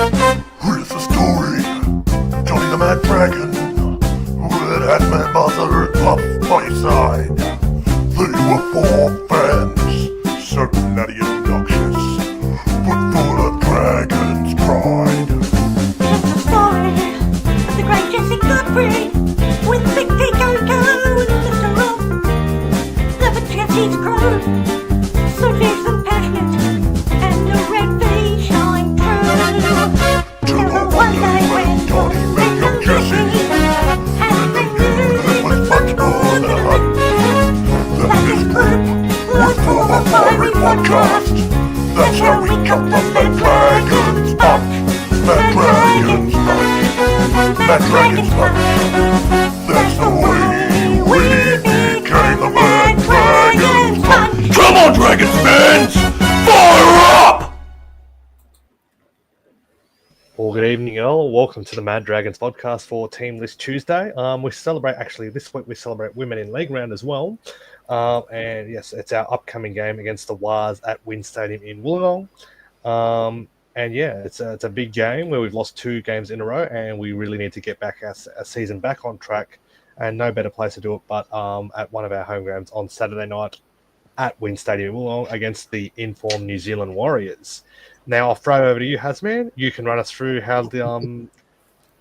Here's the story. Johnny the Mad Dragon, who had my mother up by his side. They were four friends, certain that he obnoxious, but full of dragon's pride. It's the story of the great Jesse Godfrey, with Big T Coco and Mr. Rob. Never Jesse's crew, so fierce and passionate, and the red face shine true. Till the one day when Johnny met young Jesse, and they it was much more than a hunt. That this group would form a fiery podcast. That's how we cut the Mad Dragon's up. Mad Dragon's up. Mad Dragon's up. That's the way we became the Mad Dragons. Come on, Dragons fans! Fire up! Well, good evening, all. Welcome to the Mad Dragons podcast for Team List Tuesday. We celebrate, actually, this week we celebrate Women in League round as well. And yes, it's our upcoming game against the Wars at Wynn Stadium in Wollongong. And yeah, it's a big game where we've lost 2 games in a row, and we really need to get back our season back on track. And no better place to do it but at one of our home games on Saturday night at Wynn Stadium in Wollongong against the informed New Zealand Warriors. Now I'll throw over to you, Hasman. You can run us through how the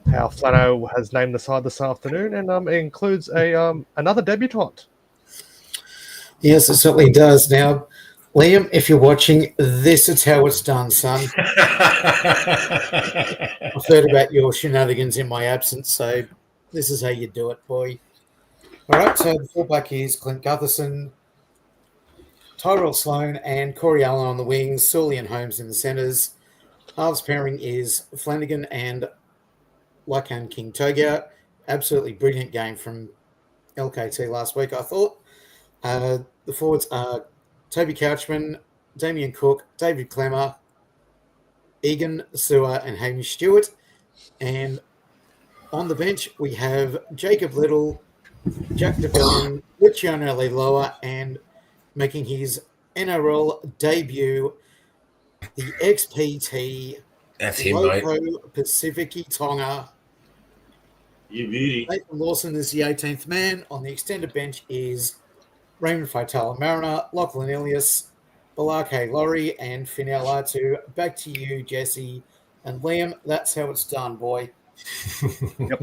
how Flano has named the side this afternoon, and it includes another debutante. Yes, it certainly does. Now, Liam, if you're watching, this is how it's done, son. I've heard about your shenanigans in my absence, so this is how you do it, boy. All right, so the fullback is Clint Gutherson, Tyrell Sloan and Corey Allen on the wings, Sully and Holmes in the centres. Halves pairing is Flanagan and Lakan King Togia. Absolutely brilliant game from LKT last week, I thought. The forwards are Toby Couchman, Damien Cook, David Clemmer, Egan Sewer and Hamish Stewart. And on the bench, we have Jacob Little, Jack DeBellin, Luciano Leloa, and making his NRL debut, the XPT. That's him, Loco mate. Pacifici Tonga. You beauty. Nathan Lawson is the 18th man. On the extended bench is Raymond Faitala Mariner, Lachlan Ilias, Balake Laurie, and Finel Atu. Back to you, Jesse. And Liam, that's how it's done, boy. Yep.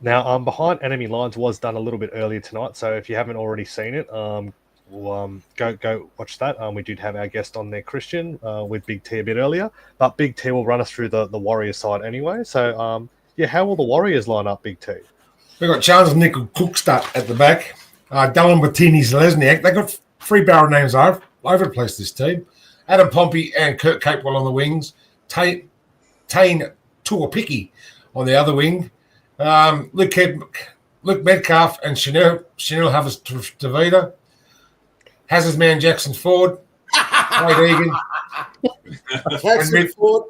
Now, Behind Enemy Lines was done a little bit earlier tonight, so if you haven't already seen it, go watch that. We did have our guest on there, Christian, with Big T a bit earlier, but Big T will run us through the Warriors side anyway. So, how will the Warriors line up, Big T? We've got Charles Nickel Cookstad at the back, Dylan Bettini Zelezniak. They've got 3 barrel names all over the place, this team. Adam Pompey and Kurt Capewell on the wings. Tane Tuapiki on the other wing. Luke Metcalf and Chanel Havas Davida. Hazard's man Jackson Ford. Wade Egan.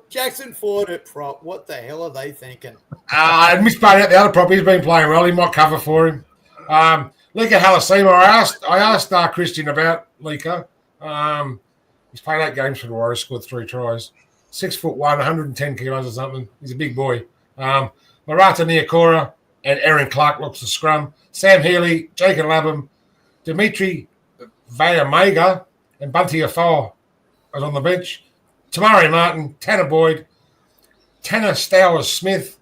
Jackson Ford at prop. What the hell are they thinking? I misplayed out the other prop. He's been playing well. He might cover for him. Lika Halasima. I asked Christian about Lika. He's played 8 games for the Warriors, scored 3 tries. 6'1", 110 kilos or something. He's a big boy. Marata Niokora and Aaron Clark looks the scrum. Sam Healy, Jacob Labham, Dimitri Vayamega, and Bunty Afoa was on the bench. Tamari Martin, Tanner Boyd, Tanner Stowers Smith,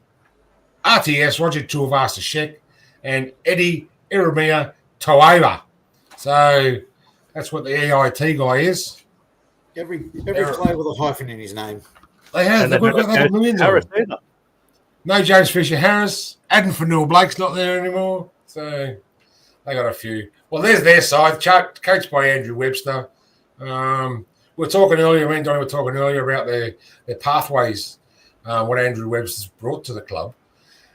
RTS Roger Tuivasa-Sheck, and Eddie Iramia Toeva. So that's what the EIT guy is. Every player with a hyphen in his name. They have. They've got millions of them. No James Fisher-Harris. Adam Fanua Blake's not there anymore. So they got a few. Well, there's their side, coached by Andrew Webster. We were talking earlier, me and Donnie were talking earlier about their pathways, what Andrew Webster's brought to the club.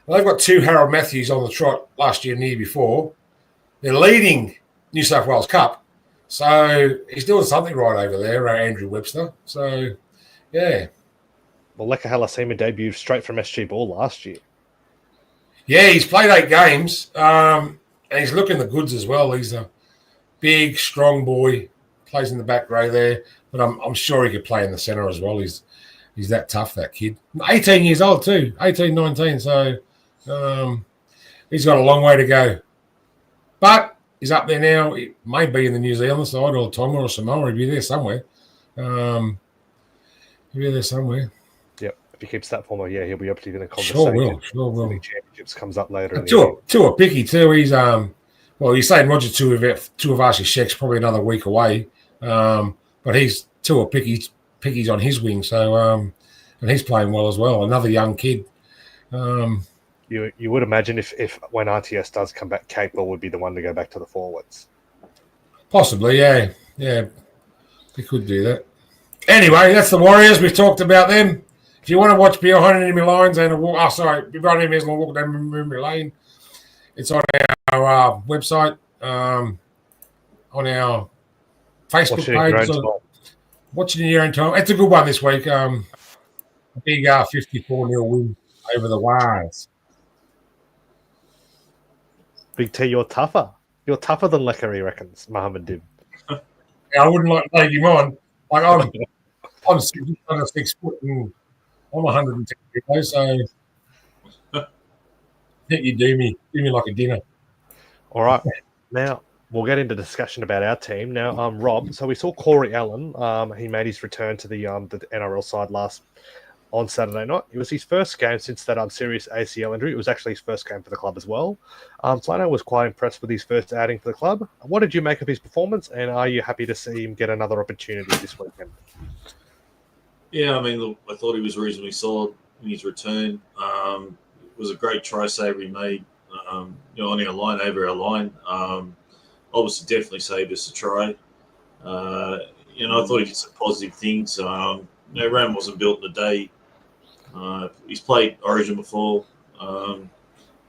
Well, they've got 2 Harold Matthews on the trot last year and the year before. They're leading New South Wales Cup. So he's doing something right over there, Andrew Webster. So, yeah. Well, Leka Halasima debuted straight from SG Ball last year. Yeah, he's played 8 games, and he's looking the goods as well. He's a big, strong boy, plays in the back row there, but I'm sure he could play in the centre as well. He's he's that tough, that kid. 18 years old too, 18, 19. So he's got a long way to go. But he's up there now. It may be in the New Zealand side or Tonga or Samoa. He'll be there somewhere. He'll be there somewhere. Yep. If he keeps that form, yeah, he'll be able to get a conversation. Sure will. The championships comes up later. In the year. Tua Picky too. He's well, you're saying Roger Tuivasa-Sheck's probably another week away. But he's Tua Picky's on his wing, so and he's playing well as well. Another young kid. You would imagine if when RTS does come back, Capewell would be the one to go back to the forwards. Possibly, yeah. He could do that. Anyway, that's the Warriors. We've talked about them. If you want to watch Behind Enemy Lines and Behind Enemy Lines and Walk Down Memory Lane, it's on our website, on our Facebook page. Watching in your own time. It's a good one this week. A big 54-0 win over the Warriors. Big T, you're tougher. You're tougher than Lecker, he reckons, Mohammed Dib. Yeah, I wouldn't like to take him on. Like I'm 6 foot and I'm 110 kilos, so I think you do me like a dinner. All right. Now we'll get into discussion about our team. Now, Rob, so we saw Corey Allen. He made his return to the NRL side on Saturday night. It was his first game since that serious ACL injury. It was actually his first game for the club as well. Flano was quite impressed with his first outing for the club. What did you make of his performance, and are you happy to see him get another opportunity this weekend? Yeah, I mean, look, I thought he was reasonably solid in his return. It was a great try saver he made, on our line, over our line. Obviously, definitely saved us a try. I thought he did some positive things. Ram wasn't built in a day. He's played Origin before.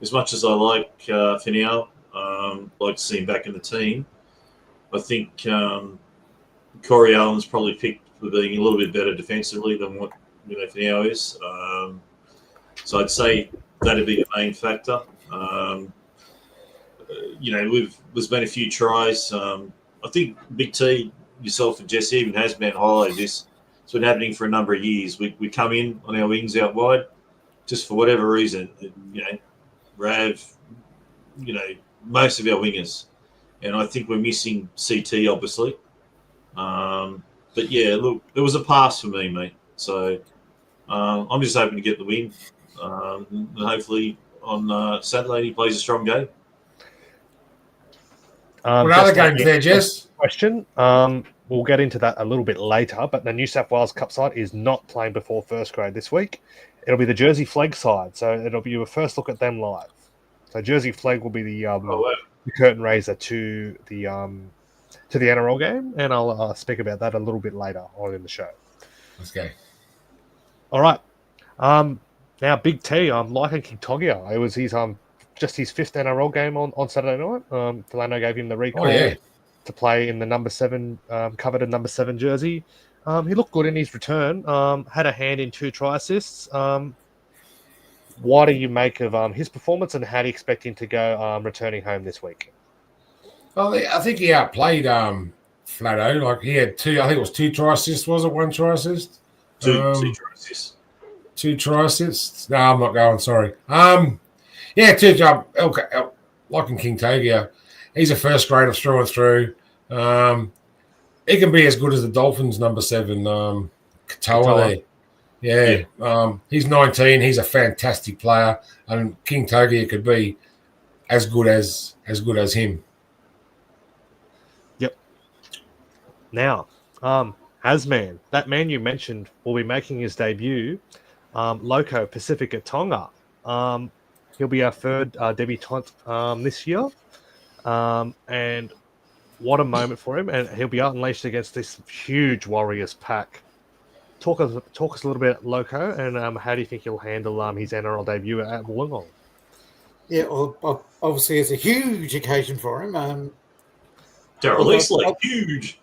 As much as I like Finau, like to see him back in the team, I think Corey Allen's probably picked for being a little bit better defensively than what Finau is. So I'd say that'd be the main factor. There's been a few tries. I think Big T, yourself and Jesse even has been highlighted this. It's been happening for a number of years. We come in on our wings out wide, just for whatever reason, Rav, most of our wingers. And I think we're missing CT, obviously. But yeah, look, it was a pass for me, mate. So I'm just hoping to get the win. And hopefully on Saturday he plays a strong game. What other games there, Jess? Question. We'll get into that a little bit later, but the New South Wales Cup side is not playing before first grade this week. It'll be the Jersey Flag side, so it'll be your first look at them live. So Jersey Flag will be the curtain raiser to the NRL game, and I'll speak about that a little bit later on in the show. Let's go. All right. Now Big T, I'm liking King Togia. It was his just his fifth NRL game on Saturday night. Delano gave him the recall to play in the number 7, coveted number 7 jersey. He looked good in his return. Had a hand in 2 try assists. What do you make of his performance, and how do you expect him to go returning home this week? Well, I think he outplayed Flatto. Like he had 2. I think it was 2 try assists. Was it 1 try assist? 2 try assists. 2 try assists. No, I'm not going. Sorry. Yeah, 2 job. Okay, like in King Togia, he's a first grader through and through. He can be as good as the Dolphins number 7, Katoa there. Yeah, he's 19. He's a fantastic player, and King Togia could be as good as him. Yep. Now, Hasman, that man you mentioned, will be making his debut. Loco Pacifica Tonga. He'll be our third debutant this year. And what a moment for him. And he'll be out unleashed against this huge Warriors pack. Talk us a little bit, Loco, and how do you think he'll handle his NRL debut at Wollongong? Yeah, well, obviously it's a huge occasion for him. Release huge.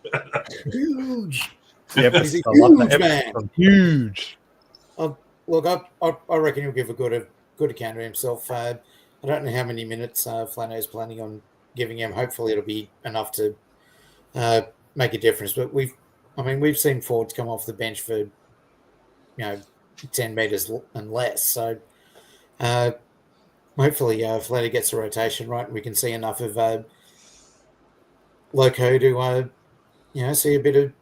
Huge. Yeah, he's a huge man. Huge. Look, I reckon he'll give a good account of himself. I don't know how many minutes Flano is planning on giving him. Hopefully, it'll be enough to make a difference. But we've seen forwards come off the bench for 10 meters and less. So hopefully Flatter gets the rotation right and we can see enough of Loco to see a bit of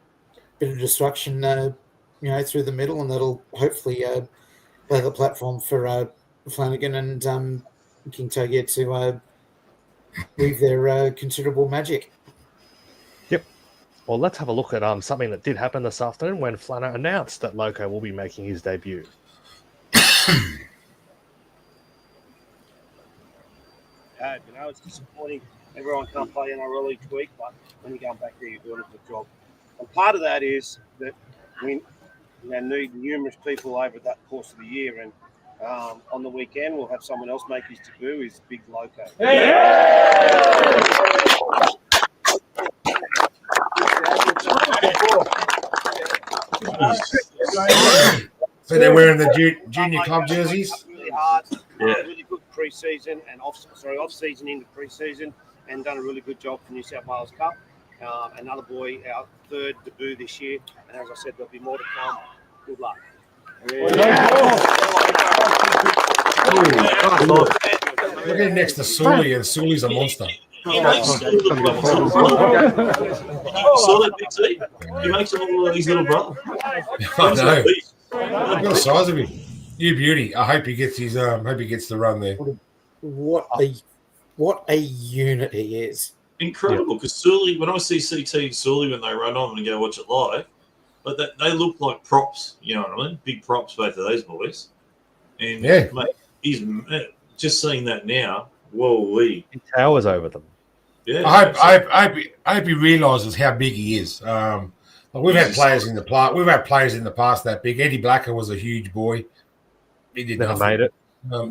destruction through the middle, and that'll hopefully lay the platform for Flanagan and King Togia to weave their considerable magic. Yep. Well, let's have a look at something that did happen this afternoon when Flana announced that Loco will be making his debut. It's disappointing. Everyone can't play NRL each week, but when you go back there, you're doing a good job. And part of that is that we need numerous people over that course of the year. And on the weekend, we'll have someone else make his debut, is Big Loco. So they're wearing the junior club jerseys. Really hard. Yeah. Really good pre-season and off-season into pre-season, and done a really good job for New South Wales Cup. Another boy, our third debut this year, and as I said, there'll be more to come. Good luck. Look at him next to Sully, and Sully's a monster. He makes saw that big T. He makes him look like his little brother. I know. Look at the size of him. You beauty. I hope he gets his. Hope he gets the run there. What a unit he is. Incredible, because Sully, when I see CT and Sully when they run on and go watch it live, but they look like props, you know what I mean? Big props, both of those boys. And Yeah. mate, he's just seeing that now. Whoa, He towers over them. yeah. I hope he realizes how big he is. We've had players in the past that big. Eddie Blacker was a huge boy. He did Never nothing. made it.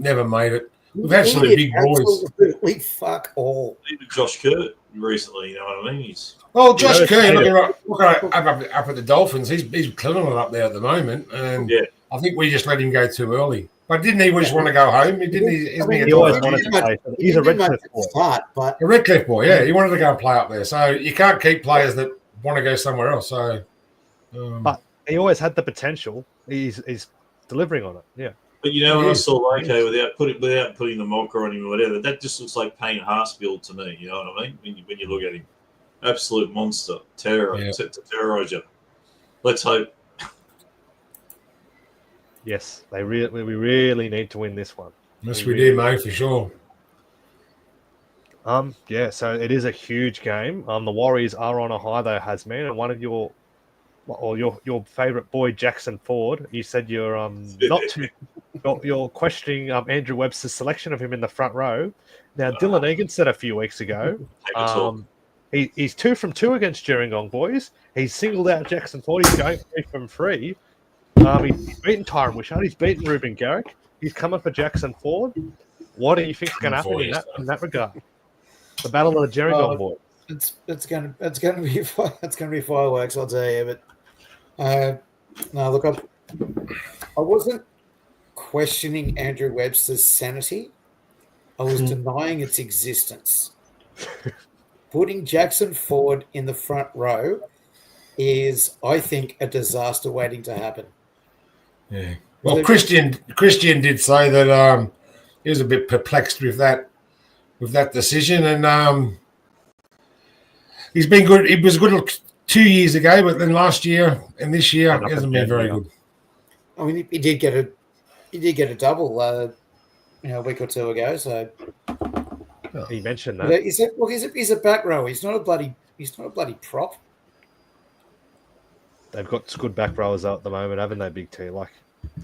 Never made it. We've had some big boys. Absolutely fuck all. Even Josh Kurt recently, you know what I mean? Well, Josh Yeah, Kerr, yeah. look up at the Dolphins. He's killing it up there at the moment, and Yeah. I think we just let him go too early. But didn't he just want to go home? He always wanted to play. He's a Redcliffe boy. Start, but A Redcliffe boy, yeah. He wanted to go and play up there. So you can't keep players that want to go somewhere else. So, But he always had the potential. He's delivering on it. Yeah. But you know, when I Yes. saw Loco without putting the mocker on him or whatever, that just looks like paying Harsfield to me. You know what I mean? When you look at him, absolute monster, terror, Yeah. to terrorize you. Let's hope. Yes. We really need to win this one. yes, we do, mate, for sure. Yeah, so it is a huge game. The Warriors are on a high though, Hasman, and one of your favourite boy Jackson Ford. You said you're not too. You're questioning Andrew Webster's selection of him in the front row. Now, Dylan Egan said a few weeks ago, Take a talk. he's 2 from 2 against Gerringong boys. He's singled out Jackson Ford. He's going 3 from 3. He's beaten Tyron Wishart. He's beaten Ruben Garrick. He's coming for Jackson Ford. What do you think is going to happen in that regard? The battle of the Gerringong boys. it's gonna be fireworks, I'll tell you. But no, look, I wasn't questioning Andrew Webster's sanity. I was denying its existence. Putting Jackson Ford in the front row is, I think, a disaster waiting to happen. Yeah. Well, Christian did say that he was a bit perplexed with that decision, and he's been good. He was good 2 years ago, but then last year and this year he hasn't been very good. I mean, he did get a double, a week or two ago. So He mentioned that. he's a back row. He's not a bloody prop. They've got good back rowers out at the moment, haven't they, Big T? Like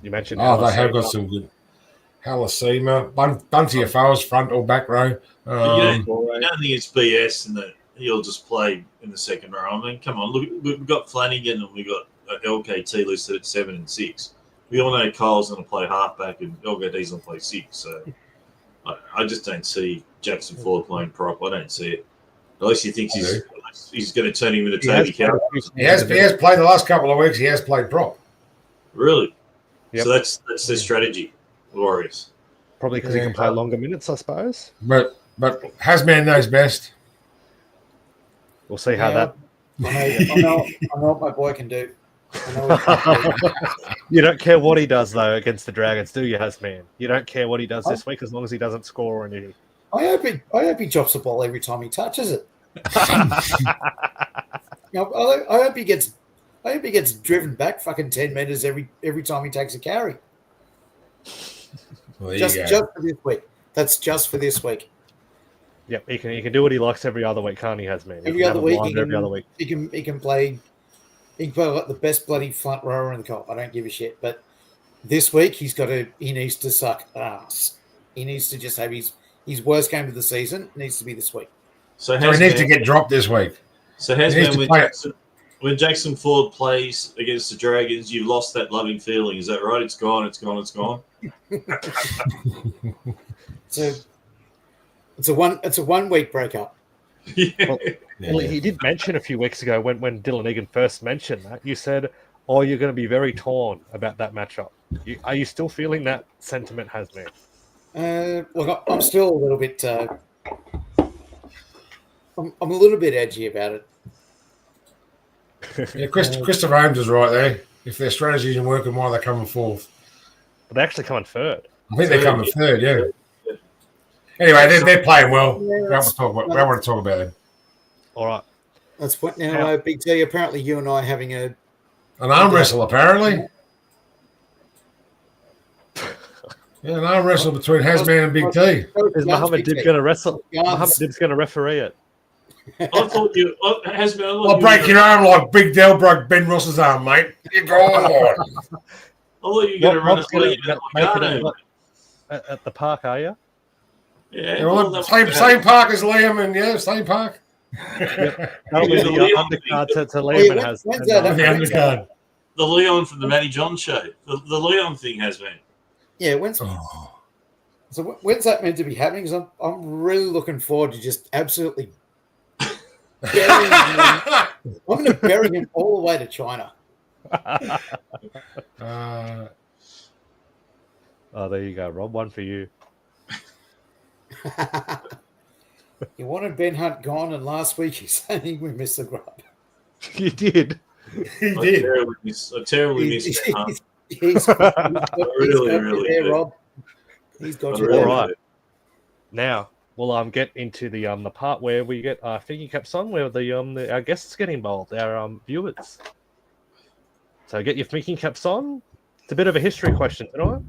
you mentioned. Oh, they have got some good. Halasima, Bunty Afao's front or back row. You don't think it's BS and that he'll just play in the second row. I mean, come on, look, we've got Flanagan and we've got LKT listed at 7 and 6. We all know Kyle's going to play halfback and LKT's going to play 6. So I just don't see Jackson Ford playing prop. I don't see it. Unless he thinks he's going to turn him into Toby Cow. He has played the last couple of weeks. He has played prop. Really? Yep. So that's their strategy, Warriors. Probably because he can play longer minutes, I suppose. But Hasman knows best. We'll see how that. I know what my boy can do. I know he can't do You don't care what he does though against the Dragons, do you, Hasman? You don't care what he does this week as long as he doesn't score or anything. I hope he drops the ball every time he touches it. You know, I hope he gets driven back fucking 10 meters every time he takes a carry. Well, Just for this week. That's just for this week. Yep, he can do what he likes every other week, can't he, Hasman? Every other week, every other week. he can play like the best bloody front rower in the comp. I don't give a shit. But this week he needs to suck ass. He needs to just have his worst game of the season. Needs to be this week. So he needs to get dropped this week. So when Jackson Ford plays against the Dragons, you've lost that loving feeling. Is that right? It's gone. It's gone. It's gone. It's a 1 week breakup. Yeah. Well, he did mention a few weeks ago when Dylan Egan first mentioned that, you said, "Oh, you're going to be very torn about that matchup." Are you still feeling that sentiment, Hasman? Look, I'm still a little bit. I'm a little bit edgy about it. Yeah, Christopher Holmes is right there. If their strategy isn't working, why are they coming fourth? But they actually come in third. I think they're coming third, yeah. Anyway, they're playing well. We don't want to talk about them. All right. That's what now, Big T. Apparently, you and I are having an arm wrestle, apparently. Yeah, an arm wrestle between Hasman and Big T. Is Mohammed Dib going to wrestle? Mohammed Dib's going to referee it. I thought you, Hasman. I'll break your arm like Big Dell broke Ben Ross's arm, mate. You go on. I thought you were going to run it at the park, are you? Yeah, well, same park as Liam, and same park. Yep. That'll be the undercard to Liam and has. The undercard. The Leon from the Matty John show. The Leon thing has been. Yeah, when's that meant to be happening? Because I'm really looking forward to just absolutely burying him. I'm going to bury him all the way to China. Oh, there you go, Rob. One for you. You wanted Ben Hunt gone, and last week he's saying we missed the grub. You did. He did. I terribly missed Ben Hunt. He's really did. Rob. He's got you All there. right. Now, we'll get into the part where we get our thinking caps on, where our guests get involved, our viewers. So get your thinking caps on. It's a bit of a history question tonight.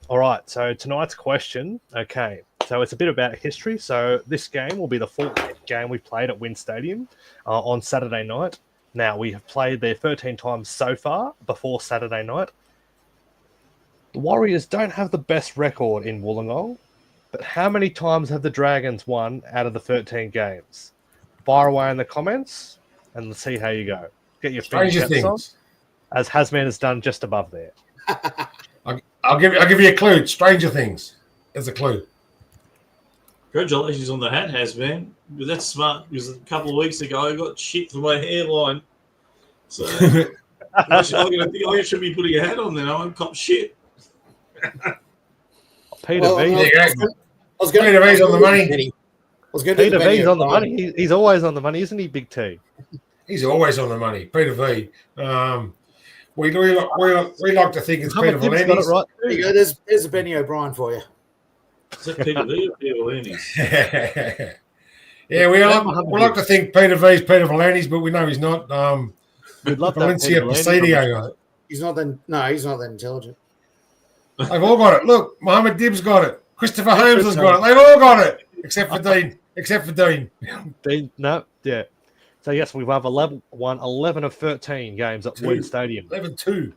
All right, so tonight's question, okay, so it's a bit about history. So this game will be the 4th game we've played at Wynn Stadium on Saturday night. Now, we have played there 13 times so far before Saturday night. The Warriors don't have the best record in Wollongong, but how many times have the Dragons won out of the 13 games? Fire away in the comments, and let's see how you go. Get your Stranger fingers on, Things. as Hasman has done just above there. I'll give you a clue. Stranger Things. There's a clue. Congratulations on the hat, Hasman. That's smart, because a couple of weeks ago I got shit for my hairline. So I should be putting a hat on then. I won't cop shit. Peter V. Peter V's on the money. Peter V's on the money. He's always on the money, isn't he, Big T? He's always on the money. Peter V. We like to think it's Peter Got it Volandis. right. There you go. There's a Benny O'Brien for you. Is that Peter V or Peter Landis? Yeah, we like to think Peter V's Peter Volandis, but we know he's not. We'd love that. Valencia Presidio. He's not that intelligent. They've all got it. Look, Mohammed Dib's got it. Christopher Holmes has got it. They've all got it, except for Dean. Dean, no, yeah. So yes, we've won 11 of 13 games at Wood Stadium. 11-2.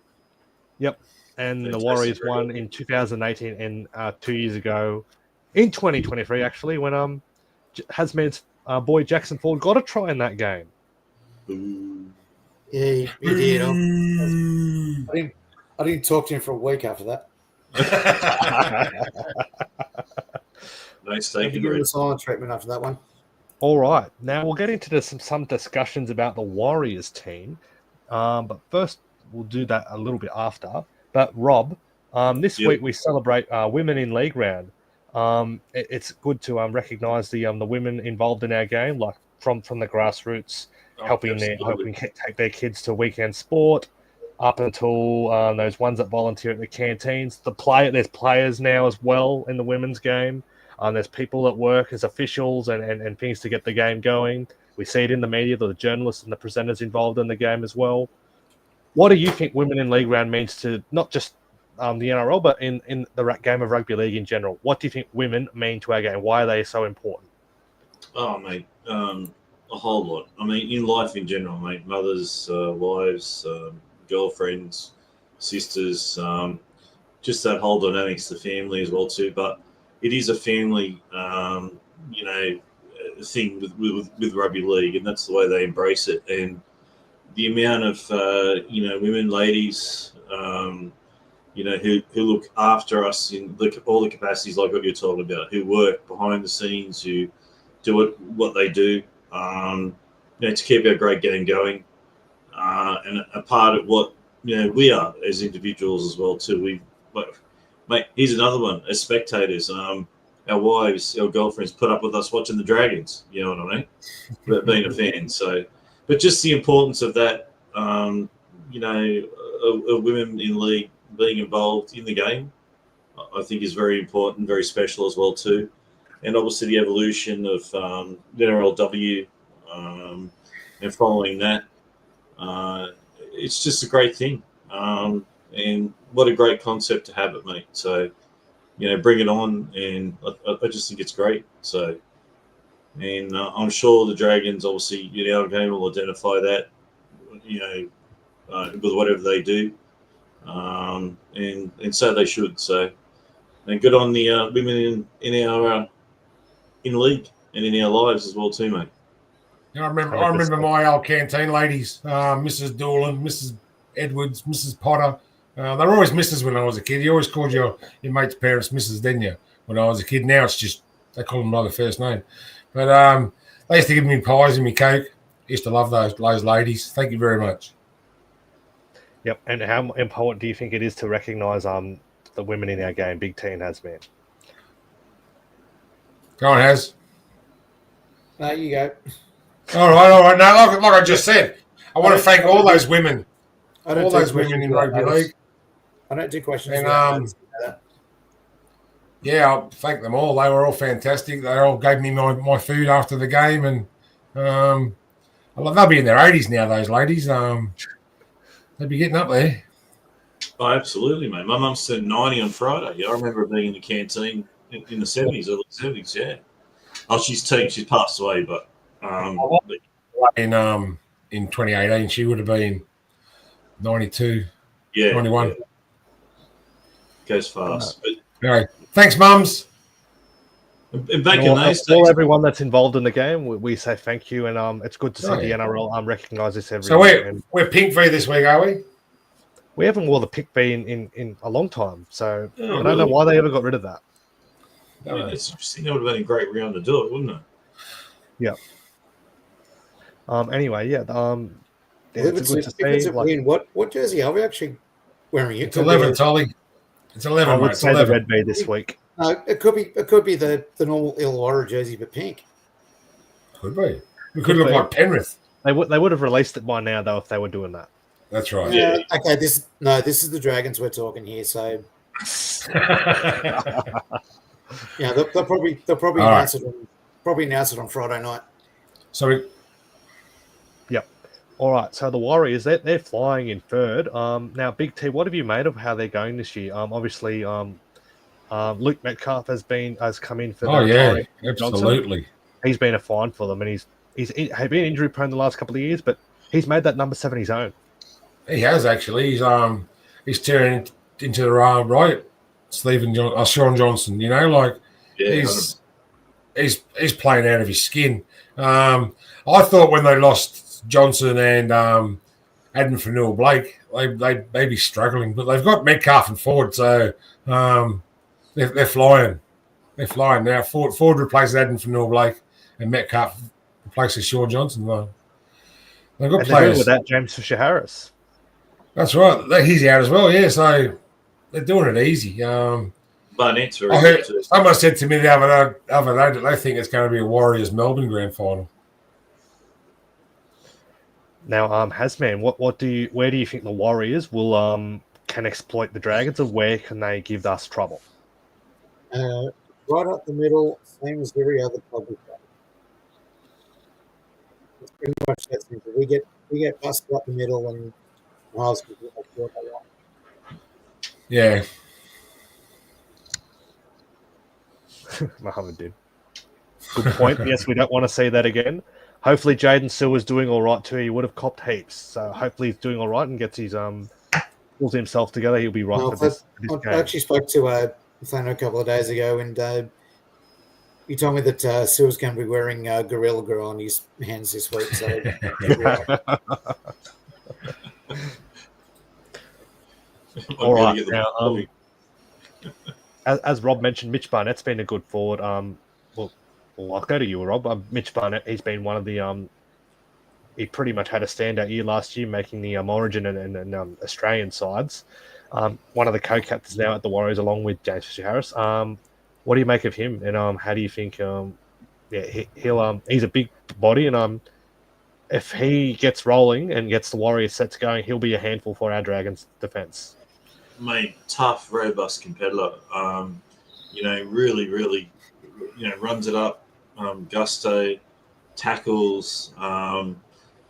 Yep. And the Fantastic Warriors record. won in 2018 and 2 years ago in 2023, actually, when Hasman's boy Jackson Ford got a try in that game. Ooh. Yeah, he did. I didn't talk to him for a week after that. Nice I had to taking give him it. a silent treatment after that one. All right. Now we'll get into some discussions about the Warriors team. But first, we'll do that a little bit after. But Rob, this Yep. week we celebrate Women in League round. It's good to recognise the women involved in our game, like from the grassroots, helping take their kids to weekend sport, up until those ones that volunteer at the canteens. There's players now as well in the women's game. There's people at work as officials and things to get the game going. We see it in the media, the journalists and the presenters involved in the game as well. What do you think Women in League round means to not just the NRL, but in the game of rugby league in general? What do you think women mean to our game? Why are they so important? Oh, mate, a whole lot. I mean, in life in general, mate, mothers, wives, girlfriends, sisters, just that whole dynamics, the family as well too. But it is a family, thing with rugby league, and that's the way they embrace it. And the amount of women, ladies, who look after us in all the capacities, like what you're talking about, who work behind the scenes, who do what they do, to keep our great game going, and a part of what we are as individuals as well too. Mate, here's another one. As spectators, our wives, our girlfriends put up with us watching the Dragons. You know what I mean? But being a fan, so. But just the importance of that, of women in league being involved in the game, I think is very important, very special as well too. And obviously the evolution of the NRLW and following that, it's just a great thing. And what a great concept to have it, mate. So, bring it on, and I just think it's great. So. And I'm sure the Dragons, obviously, our game will identify that, with whatever they do, and so they should. So, and good on the women in our in league and in our lives as well too, mate. I remember my old canteen ladies, Mrs. Doolan, Mrs. Edwards, Mrs. Potter. They were always Mrs. when I was a kid. You always called your mate's parents Mrs. didn't you? When I was a kid. Now it's just they call them by the first name. But they used to give me pies and me Coke. Used to love those ladies. Thank you very much. Yep. And how important do you think it is to recognise the women in our game, Big T and Hasman? Go on, Has. No, you go. All right. No, like I just said, I want to thank all those women. All those women in rugby league. I don't do questions. And yeah, I'll thank them all. They were all fantastic. They all gave me my food after the game, and they'll be in their 80s now. Those ladies, they'll be getting up there. Oh, absolutely, mate. My mum's turned 90 on Friday. I remember being in the canteen in the 70s, early 70s. Yeah. Oh, she's passed away, but in 2018, she would have been 92, 91. Yeah. Goes fast. But, anyway, thanks, mums. And back in those days, all everyone that's involved in the game, we say thank you, and it's good to see the NRL recognise this every year. So we're pink V this week, are we? We haven't wore the pink V in a long time, so I don't know why they ever got rid of that. It's interesting. That would have been a great round to do it, wouldn't it? Yeah. Anyway, yeah. It's good to see. Win, what jersey are we actually wearing? It's 11, Tolly. It's 11. I would say the red V this week. No, it could be the normal Illawarra jersey, but pink. Could be. We could look like Penrith. They would have released it by now, though, if they were doing that. That's right. Yeah. Okay. This is the Dragons we're talking here. So, yeah, they'll probably announce it on Friday night. So, yep. All right. So the Warriors, they're flying in third. Now, Big T, what have you made of how they're going this year? Obviously, Luke Metcalf has come in for. Oh yeah, absolutely. He's been a find for them, and he's been injury prone the last couple of years, but he's made that number 7 his own. He has actually. He's turning into the right Sean Johnson. You know, like Yeah, he's playing out of his skin. I thought when they lost Johnson and Adam Fanua Blake, they'd be struggling, but they've got Metcalf and Ford, so they're flying. They're flying now. Ford replaces Adam Fanua Blake, and Metcalf replaces Sean Johnson. They've got And they're doing players. without James Fisher-Harris. That's right. He's out as well. Yeah, so they're doing it easy. Barnett's very I good heard too. someone said to me the other day that they think it's going to be a Warriors Melbourne grand final. Now, Hasman, where do you think the Warriors will can exploit the Dragons, or where can they give us trouble? Right up the middle, same as every other public game. It's pretty much that simple. We get busted up the middle, and Miles can do what they want. Yeah. Mohammed did. Good point. Yes, we don't want to see that again. Hopefully, Jaden Silver's doing all right too. He would have copped heaps, so hopefully he's doing all right and gets his pulls himself together. He'll be right for this I game. actually spoke to Nathaniel a couple of days ago, and he told me that Silver's going to be wearing Gorilla Girl on his hands this week. So, all right. Now, as Rob mentioned, Mitch Barnett's been a good forward. Well, I'll go to you, Rob. Mitch Barnett, he's been one of the he pretty much had a standout year last year, making the Origin and Australian sides. One of the co-captains now at the Warriors, along with James Fisher-Harris. What do you make of him? And how do you think? He's a big body, and if he gets rolling and gets the Warriors sets going, he'll be a handful for our Dragons' defense. Mate, tough, robust competitor. Really, really, runs it up. Gusto, tackles.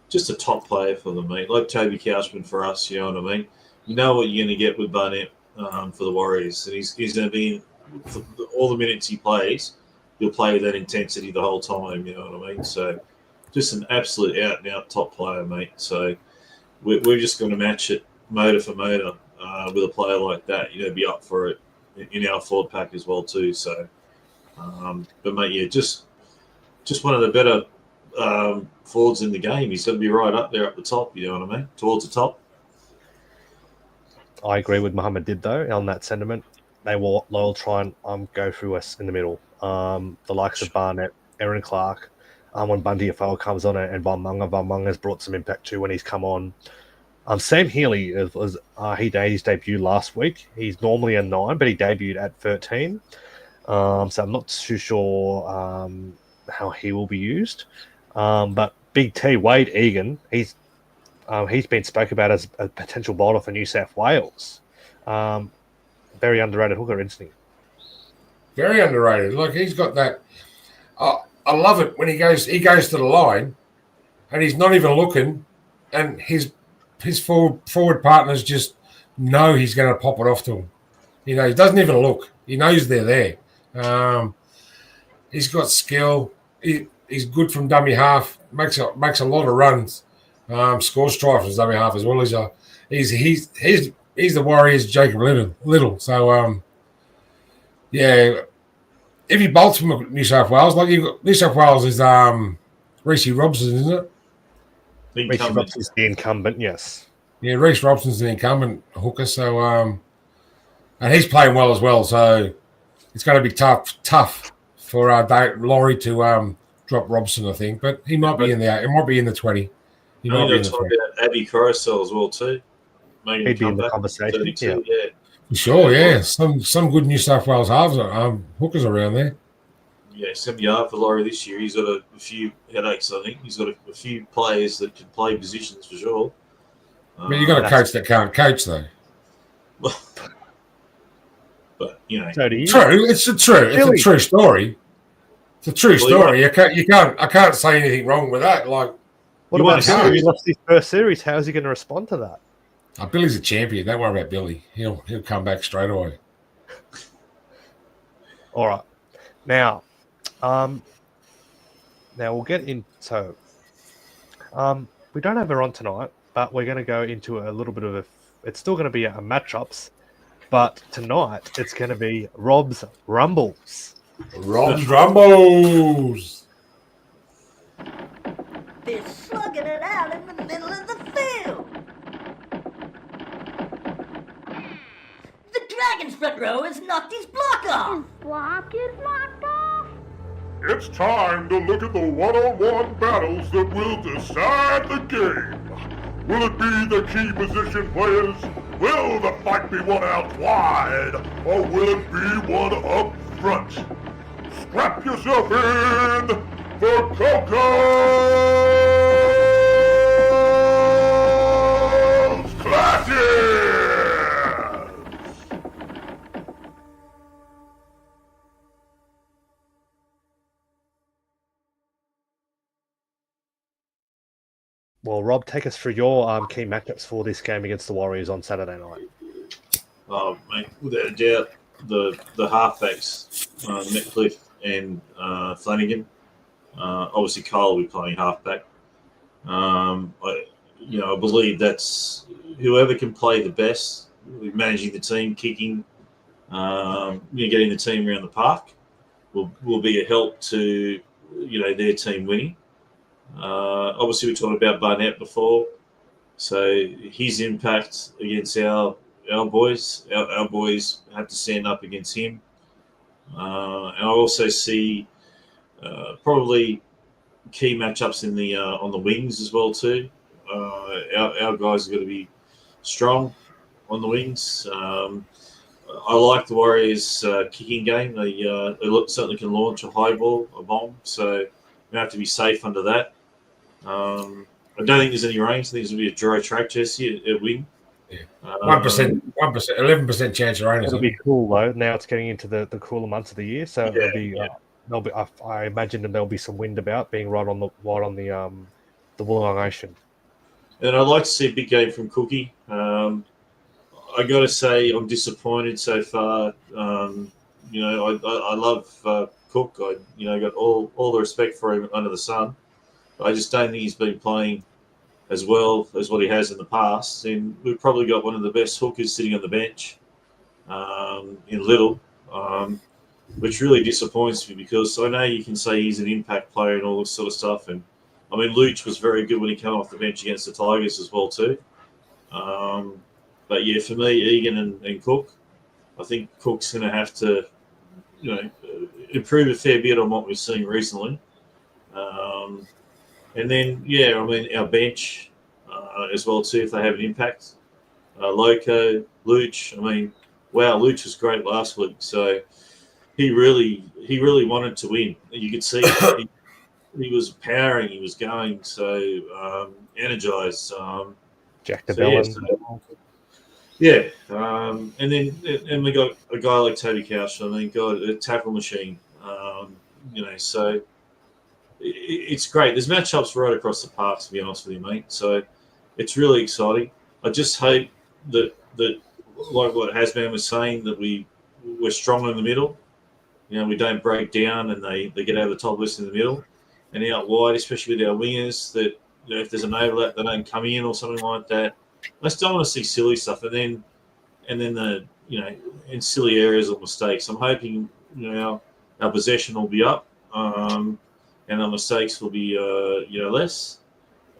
Just a top player for them, mate. Like Toby Couchman for us, you know what I mean? You know what you're going to get with Barnett for the Warriors. And he's going to be, for all the minutes he plays, he'll play with that intensity the whole time, you know what I mean? So just an absolute out-and-out top player, mate. So we're just going to match it motor for motor with a player like that. Be up for it in our forward pack as well too. So, but mate, yeah, just one of the better forwards in the game. He's going to be right up there at the top, you know what I mean? Towards the top. I agree with Mohammed did, though, on that sentiment. They'll try and go through us in the middle. The likes of Barnett, Aaron Clark, when Bundy Afal comes on, and Von Munga's brought some impact too when he's come on. Sam Healy, he made his debut last week. He's normally a 9, but he debuted at 13. So I'm not too sure how he will be used. But Big T, Wade Egan, he's been spoken about as a potential bowler for New South Wales. Very underrated hooker, isn't he? Very underrated. Like, he's got that. I love it when he goes to the line, and he's not even looking, and his forward partners just know he's going to pop it off to him. He doesn't even look. He knows they're there. He's got skill. He's good from dummy half. Makes a lot of runs. Scores try from his dummy half as well. He's the Warriors' Jacob Little. So yeah, if he bolts from New South Wales, New South Wales is Reece Robson, isn't it? Reece Robson's the incumbent, yes. Yeah, Reece Robson's the incumbent hooker. So and he's playing well as well. So it's going to be tough for Laurie to drop Robson, I think. But he might be in the 20. He might be in the 20. About Abby Coruscant as well too. Maybe he'd be in the conversation. 32, yeah. Sure, yeah. Some good New South Wales halves, hookers around there. Yeah, it's going to be hard for Laurie this year. He's got a few headaches, I think. He's got a few players that can play positions for sure. But you've got a coach that can't coach, though. But, True. It's a true story. It's a true story. I can't say anything wrong with that. Like, what about Billy? He lost his first series. How is he going to respond to that? Billy's a champion. Don't worry about Billy. He'll come back straight away. All right. Now, Now we'll get into. We don't have her on tonight, but we're going to go into a little bit of a. It's still going to be a matchups, but tonight it's going to be Rob's Rumbles. Rob's Rumbles. They're slugging it out in the middle of the field. The Dragon's front row has knocked his block off. His block is knocked off? It's time to look at the one-on-one battles that will decide the game. Will it be the key position players? Will the fight be won out wide? Or will it be one up front? Strap yourself in for Coco's Clashes! Well, Rob, take us through your key matchups for this game against the Warriors on Saturday night. Oh, mate, without a doubt, the halfbacks, Metcalfe and Flanagan. Obviously, Kyle will be playing halfback. I believe that's whoever can play the best, managing the team, kicking, getting the team around the park, will be a help to their team winning. Obviously, we talked about Barnett before, so his impact against our boys, our boys have to stand up against him. And I also see probably key matchups in the on the wings as well too. Our guys are going to be strong on the wings. I like the Warriors' kicking game. They certainly can launch a high ball, a bomb. So we have to be safe under that. I don't think there's any rain. I think it's going to be a dry track, Jesse, at win. 1%, 11% chance of rain. It'll be cool though. Now it's getting into the cooler months of the year, so there'll be. I imagine that there'll be some wind about, being right on the Wollongong Ocean. And I'd like to see a big game from Cookie. I got to say I'm disappointed so far. I love Cook. I got all the respect for him under the sun. I just don't think he's been playing as well as what he has in the past. And we've probably got one of the best hookers sitting on the bench in Little, which really disappoints me because I know you can say he's an impact player and all this sort of stuff. And I mean, Luch was very good when he came off the bench against the Tigers as well too. But yeah, for me, Egan and Cook, I think Cook's going to have to, improve a fair bit on what we've seen recently. And then, our bench as well too, if they have an impact. Loco, Luch, Luch was great last week. So he really wanted to win. You could see he was powering, he was going, so energized. Jack DeBellin. And we got a guy like Toby Couch. A tackle machine. So it's great. There's matchups right across the park, to be honest with you, mate. So it's really exciting. I just hope that like what Hasman was saying, that we're strong in the middle. We don't break down and they get over the top of us in the middle and out wide, especially with our wingers. That if there's an overlap, they don't come in or something like that. I still want to see silly stuff, and then the in silly areas or mistakes. I'm hoping our possession will be up, and our mistakes will be less.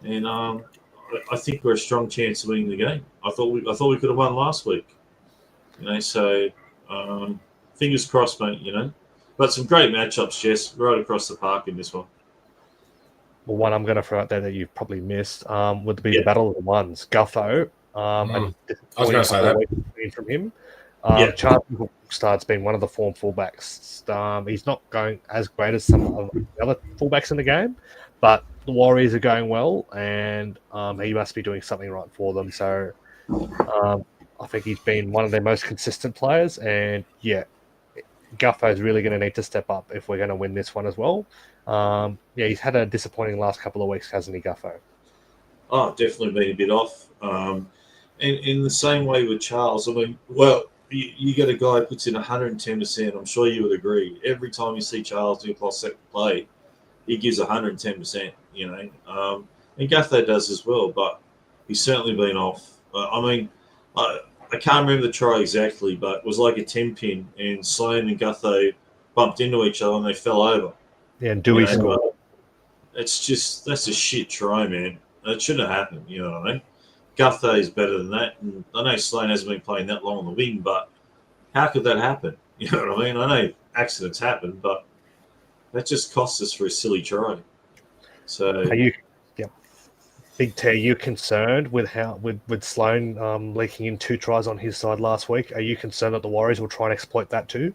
And I think we're a strong chance of winning the game. I thought we could have won last week. So fingers crossed, mate. But some great matchups, Jess, right across the park in this one. Well, one I'm going to throw out there that you've probably missed would be the Battle of the Ones. Guffo. I was going to say that. From him. Charles Start's been one of the form fullbacks. He's not going as great as some of the other fullbacks in the game, but the Warriors are going well, and he must be doing something right for them. So I think he's been one of their most consistent players, and Guffo is really going to need to step up if we're going to win this one as well. He's had a disappointing last couple of weeks, hasn't he, Guffo? Oh, definitely been a bit off. And in the same way with Charles, you get a guy who puts in 110%. I'm sure you would agree. Every time you see Charles do a cross-sector play, he gives 110%. You know, and Gutho does as well, but he's certainly been off. I mean, I can't remember the try exactly, but it was like a 10-pin, and Sloan and Gutho bumped into each other and they fell over. Yeah, and Dewey scored. That's a shit try, man. It shouldn't have happened. You know what I mean? Gutho is better than that, and I know Sloan hasn't been playing that long on the wing, but how could that happen? You know what I mean? I know accidents happen, but that just cost us for a silly try. So Are you, Big T, are you concerned with with Sloan leaking in 2 tries on his side last week? Are you concerned that the Warriors will try and exploit that too?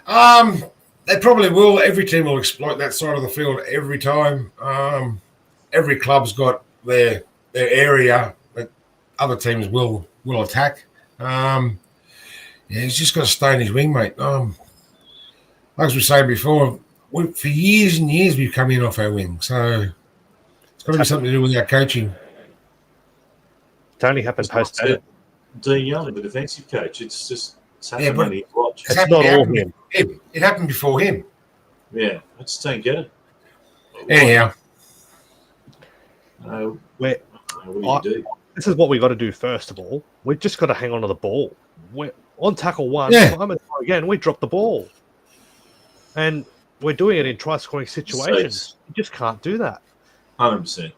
They probably will. Every team will exploit that side of the field every time. Every club's got their area that other teams will attack. He's just got to stay in his wing, mate. Like we were saying before, for years and years we've come in off our wing, so it's got to be something to do with our coaching. It's only happened post-edit. Dean Young, the defensive coach, it's happened but when he watched. It's not all him. It happened before him. Yeah, I just don't get it. Anyhow. What do you do? This is what we got to do first of all. We've just got to hang on to the ball. We're on tackle 1, time and time again, we drop the ball. And we're doing it in try-scoring situations. You just can't do that. 100%.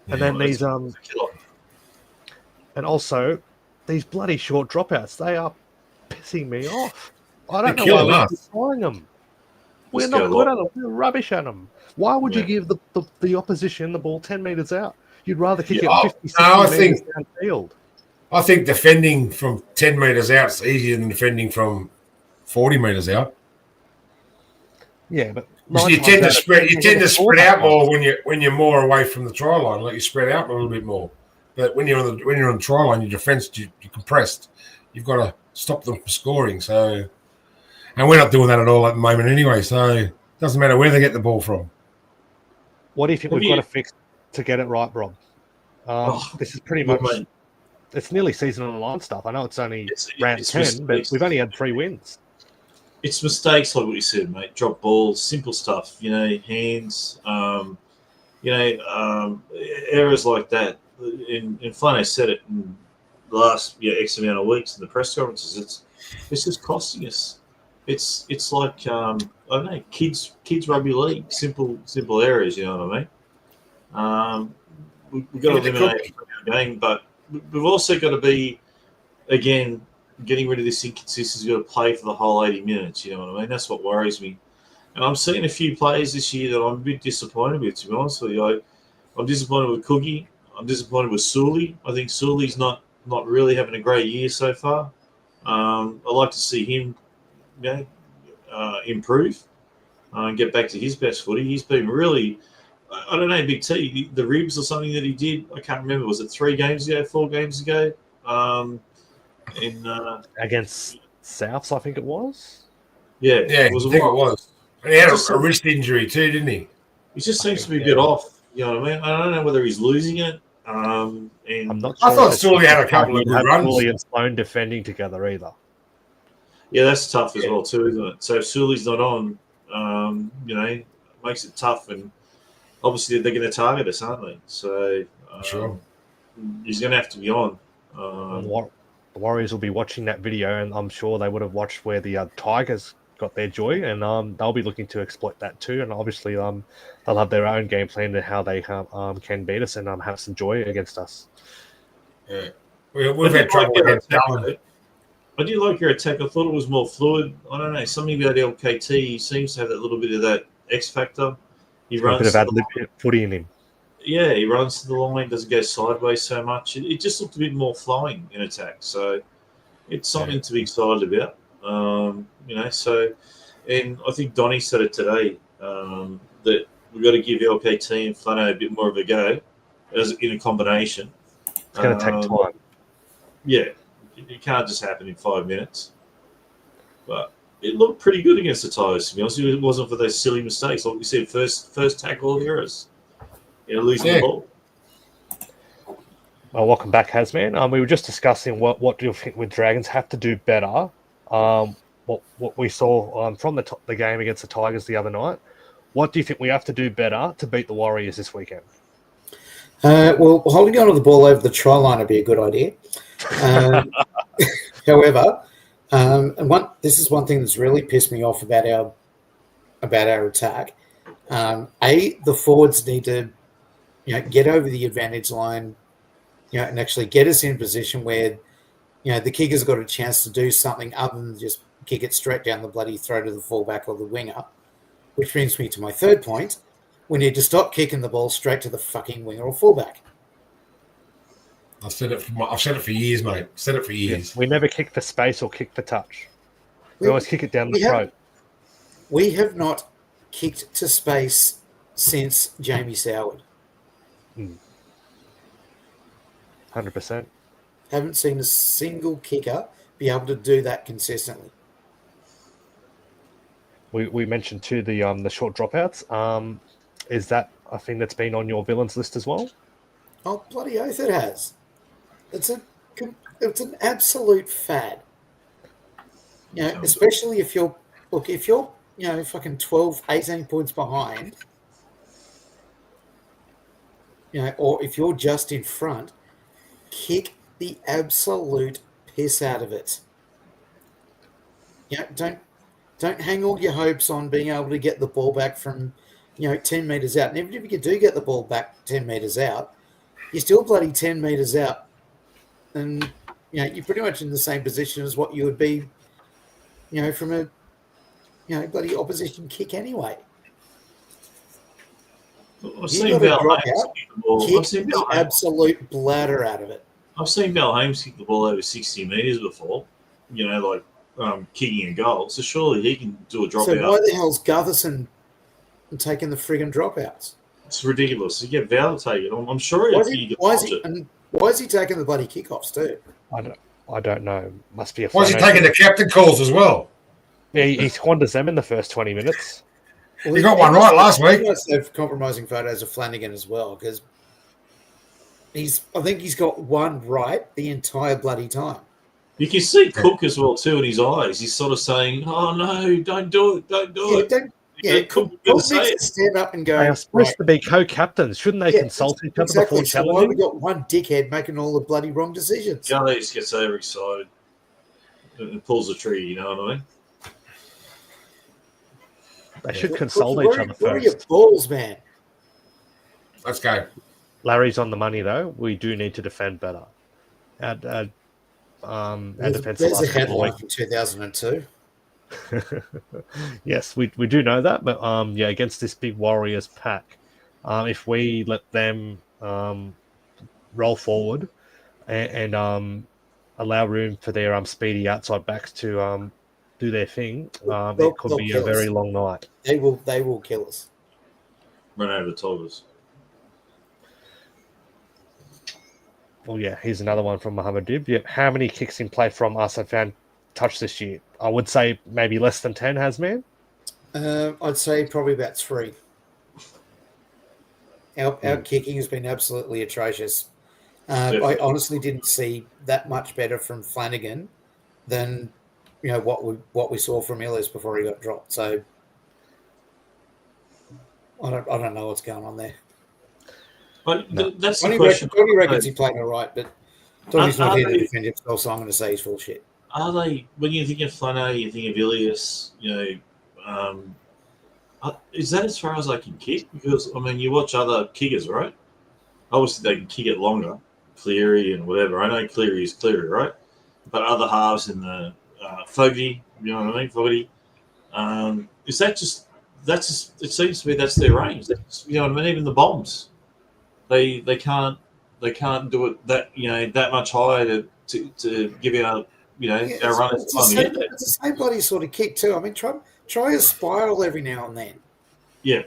And then these and also these bloody short dropouts, they are pissing me off. I don't know why we're scoring them. We're not good at them. We're rubbish at them. Why would you give the opposition the ball 10 metres out? You'd rather kick it 50, 60 metres downfield. I think defending from 10 metres out is easier than defending from 40 metres out. Yeah, but you tend to spread out more when you're more away from the try line. Like you spread out a little bit more. But when you're on the try line, your defence you're compressed. You've got to stop them from scoring. So, and we're not doing that at all at the moment anyway. So it doesn't matter where they get the ball from. What do you think we've got to fix to get it right, Rob? This is pretty much. It's nearly season on the line stuff. I know it's only round 10, but we've only had 3 wins. It's mistakes like what you said, mate. Drop balls, simple stuff. You know, hands. Errors like that. In Flano said it in the last X amount of weeks in the press conferences. It's just costing us. It's like I don't know, kids rugby league. Simple errors. You know what I mean? We've got to eliminate the game, but we've also got to be again. Getting rid of this inconsistency, got to play for the whole 80 minutes. You know what I mean? That's what worries me. And I'm seeing a few players this year that I'm a bit disappointed with, to be honest with you. I'm disappointed with Cookie. I'm disappointed with Sully. I think Sully's not really having a great year so far. I'd like to see him improve and get back to his best footy. He's been really, I don't know, Big T, the ribs or something that he did. I can't remember. Was it 4 games ago? Against Souths, I think it was. Yeah, it was. And he had a wrist injury too, didn't he? He just seems to be a bit off. You know what I mean? I don't know whether he's losing it. I'm not sure. I thought Sully had a couple of good runs. Sully and Sloan defending together either. Yeah, that's tough as well too, isn't it? So if Sully's not on, it makes it tough, and obviously they're going to target us, aren't they? So sure, he's going to have to be on. The Warriors will be watching that video, and I'm sure they would have watched where the Tigers got their joy, and they'll be looking to exploit that too. And obviously, they'll have their own game plan to how they can beat us and have some joy against us. Yeah, we've had trouble against Darwin. I do like your attack. I thought it was more fluid. I don't know, something about LKT. He seems to have that little bit of that X factor. He runs a bit of ad-lib footy in him. Yeah, he runs to the line, doesn't go sideways so much. It just looked a bit more flowing in attack. So it's something to be excited about. So, and I think Donnie said it today that we've got to give LKT and Flano a bit more of a go as in a combination. It's going to take time. Yeah, it can't just happen in 5 minutes. But it looked pretty good against the Tigers, to be honest. It wasn't for those silly mistakes. Like we said, first tackle errors. Losing the ball. Welcome back, Hasman. We were just discussing what do you think the Dragons have to do better. What we saw from the game against the Tigers the other night. What do you think we have to do better to beat the Warriors this weekend? Well, holding on to the ball over the try line would be a good idea. However, this is one thing that's really pissed me off about our attack. The forwards need to, get over the advantage line, and actually get us in a position where, the kicker's got a chance to do something other than just kick it straight down the bloody throat of the fullback or the winger. Which brings me to my third point. We need to stop kicking the ball straight to the fucking winger or fullback. I've said it for years, mate. Said it for years. We never kick for space or kick for touch. We always kick it down the throat. We have not kicked to space since Jamie Soward. 100%. Haven't seen a single kicker be able to do that consistently. We mentioned too the short dropouts. Is that a thing that's been on your villains list as well? Oh, bloody oath it has. It's an absolute fad. Especially if you're fucking 12, 18 points behind, or if you're just in front, kick the absolute piss out of it. Don't hang all your hopes on being able to get the ball back from 10 metres out. And even if you do get the ball back 10 metres out, you're still bloody 10 metres out. And, you're pretty much in the same position as what you would be, from a, bloody opposition kick anyway. I've seen Val Holmes kick the ball. Kick the absolute bladder out of it. I've seen Val Holmes kick the ball over 60 metres before, kicking a goal. So surely he can do a dropout. So why the hell's Gutherson taking the friggin' dropouts? It's ridiculous. You get Val to take it. I'm sure why is he taking the bloody kickoffs too? I don't know. Must be a. Why is he taking the captain calls as well? Yeah, he squanders them in the first 20 minutes. Well, he got one right last week. He must have compromising photos of Flanagan as well, because I think he's got one right the entire bloody time. You can see Cook as well too in his eyes. He's sort of saying, "Oh no, don't do it, Cook needs to stand up and go. They are supposed to be co-captains. Shouldn't they consult each other before challenging? So why we got one dickhead making all the bloody wrong decisions? Jallis gets overexcited and pulls the tree. You know what I mean? They should consult each other first. Where are your balls, man? Let's go. Larry's on the money though. We do need to defend better. Our defense. There's a headline from 2002. Yes, we do know that, but against this big Warriors pack, if we let them roll forward and allow room for their speedy outside backs to do their thing, it could be a very long night. They will kill us. Run over the Tigers. Well, yeah, here's another one from Mohammed Dib. Yep. How many kicks in play from us have found touch this year? I would say maybe less than 10 has, man. I'd say probably about 3. Our kicking has been absolutely atrocious. I honestly didn't see that much better from Flanagan than what we saw from Illis before he got dropped. So I don't know what's going on there. But that's the question. Donnie reckons he played all right, but Donnie's not here to defend himself, so I'm going to say he's full shit. Are they, when you think of Flano, you think of Ilias, is that as far as they can kick? Because, you watch other kickers, right? Obviously, they can kick it longer, Cleary and whatever. I know Cleary is Cleary, right? But other halves in the Fogarty, you know what I mean? Fogarty. Is that just, it seems to me that's their range. That's, you know what I mean? Even the bombs. They can't do it that much higher to give you our runners time to get there. It's the same bloody sort of kick too. Try a spiral every now and then. Yeah.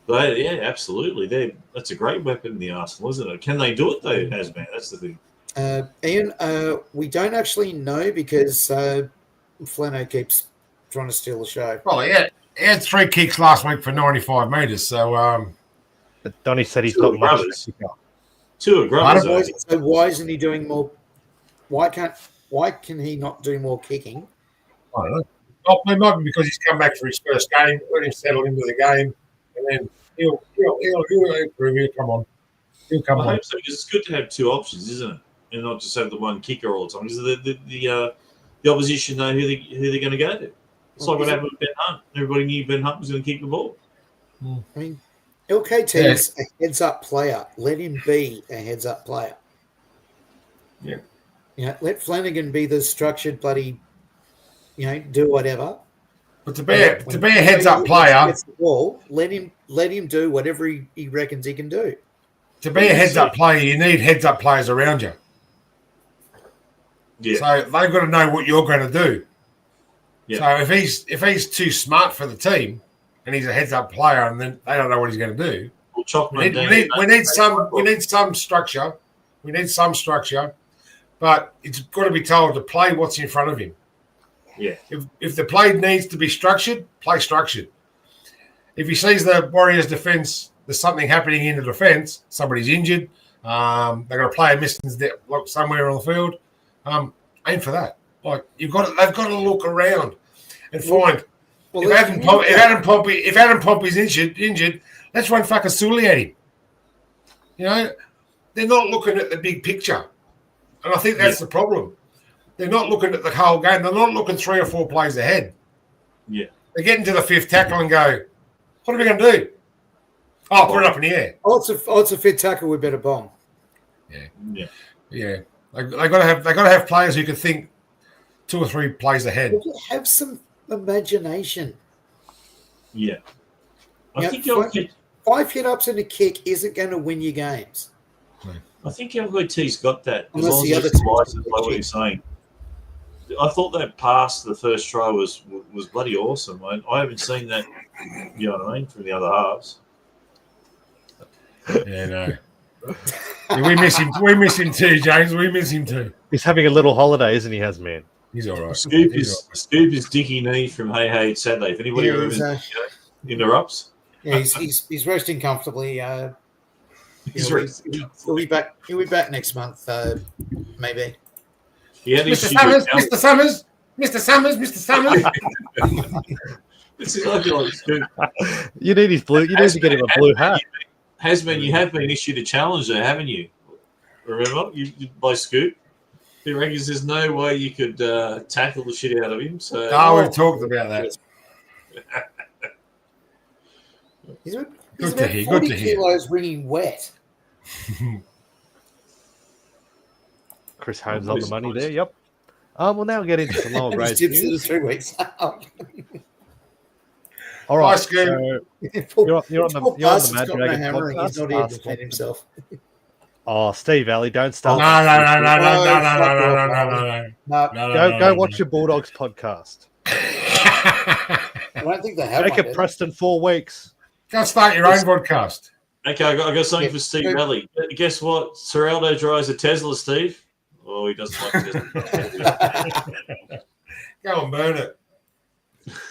Absolutely. That's a great weapon in the arsenal, isn't it? Can they do it though, Hasman? That's the thing. Ian, we don't actually know because Flano keeps trying to steal the show. Well, he had 3 kicks last week for 95 metres, so But Donnie said he's got much. 2 are grubbers. So why isn't he doing more? Why can he not do more kicking? I don't know. It might be because he's come back for his first game. Let him settle into the game, and then he'll improve. He'll come on. He'll come I on. hope so, because it's good to have two options, isn't it? And not just have the one kicker all the time. Because the opposition know who they're going to go to. It's like what happened with Ben Hunt. Everybody knew Ben Hunt was going to kick the ball. I mean, LKT's a heads-up player. Let him be a heads-up player. Yeah. Let Flanagan be the structured bloody, do whatever. But to be a heads-up player, gets the ball, let him do whatever he reckons he can do. To be a heads-up player, you need heads-up players around you. Yeah. So they've got to know what you're going to do. Yeah. So if he's too smart for the team and he's a heads-up player and then they don't know what he's going to do, we need some structure. We need some structure, but it's got to be told to play what's in front of him. Yeah. If the play needs to be structured, play structured. If he sees the Warriors' defense, there's something happening in the defense, somebody's injured, they've got a player missing somewhere on the field, aim for that. Like they've got to look around and find. If Adam Pompey's injured, let's run fucking Sully at him. They're not looking at the big picture, and I think that's the problem. They're not looking at the whole game. They're not looking 3 or 4 plays ahead. Yeah, they get into the 5th tackle and go, "What are we going to do?" Oh, put it up in the air. Oh, it's a fit tackle. We better bomb. Yeah. They got to have players who can think 2 or 3 plays ahead. Have some imagination. Yeah. I think 5 hit-ups and a kick isn't going to win you games. I think LVT's got that. Unless the other team like what he's saying. I thought that pass the first try was bloody awesome. I haven't seen that, you know what I mean, from the other halves. Yeah, no. Yeah, we miss him. We miss him too, James. We miss him too. He's having a little holiday, isn't he, Hasman? He's all right. Scoop is Dickie Nee from Hey Hey Saturday. If anybody remembers interrupts. Yeah, he's resting comfortably. He'll be back. He'll be back next month, maybe. Mr. Summers. This is like Scoop. You need his blue. You need to get him a blue hat. Hasman, you have been issued a challenge there, haven't you? Remember, you by Scoop. He reckons there's no way you could tackle the shit out of him. So we've talked about that. He's about 40 kilos wringing wet. Chris Holmes on the money there. Yep. We'll now get into some lower grades. Tips in 3 weeks. All right. Nice, so you're on the Mad Dragon podcast. He's not here to defend himself. Oh, Steve Alley, don't start. No. Go watch your Bulldogs podcast. I don't think they have Take one. it, Preston, 4 weeks. Go start your own podcast. Okay, I got something for Steve Alley. Guess what? Seraldo drives a Tesla, Steve. Oh, he doesn't like Tesla. Go and burn it.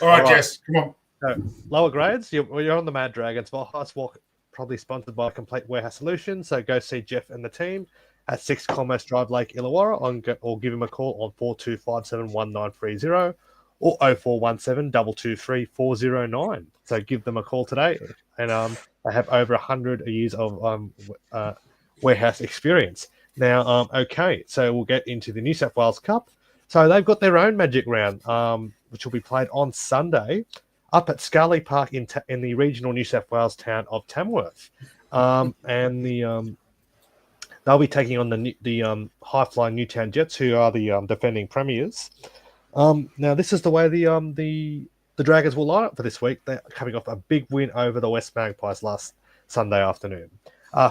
All right, Jess, come on. So, lower grades, you're on the Mad Dragons. Ice Walk, probably sponsored by Complete Warehouse Solutions. So go see Jeff and the team at 6 Commerce Drive, Lake Illawarra, or give him a call on 42571930 or 0417 223 409. So give them a call today, and they have over 100 years of warehouse experience. Now, okay, so we'll get into the New South Wales Cup. So they've got their own Magic Round, which will be played on Sunday up at Scarley Park in the regional New South Wales town of Tamworth, and they'll be taking on the high-flying Newtown Jets, who are the defending premiers. Now, this is the way the Dragons will line up for this week. They're coming off a big win over the West Magpies last Sunday afternoon.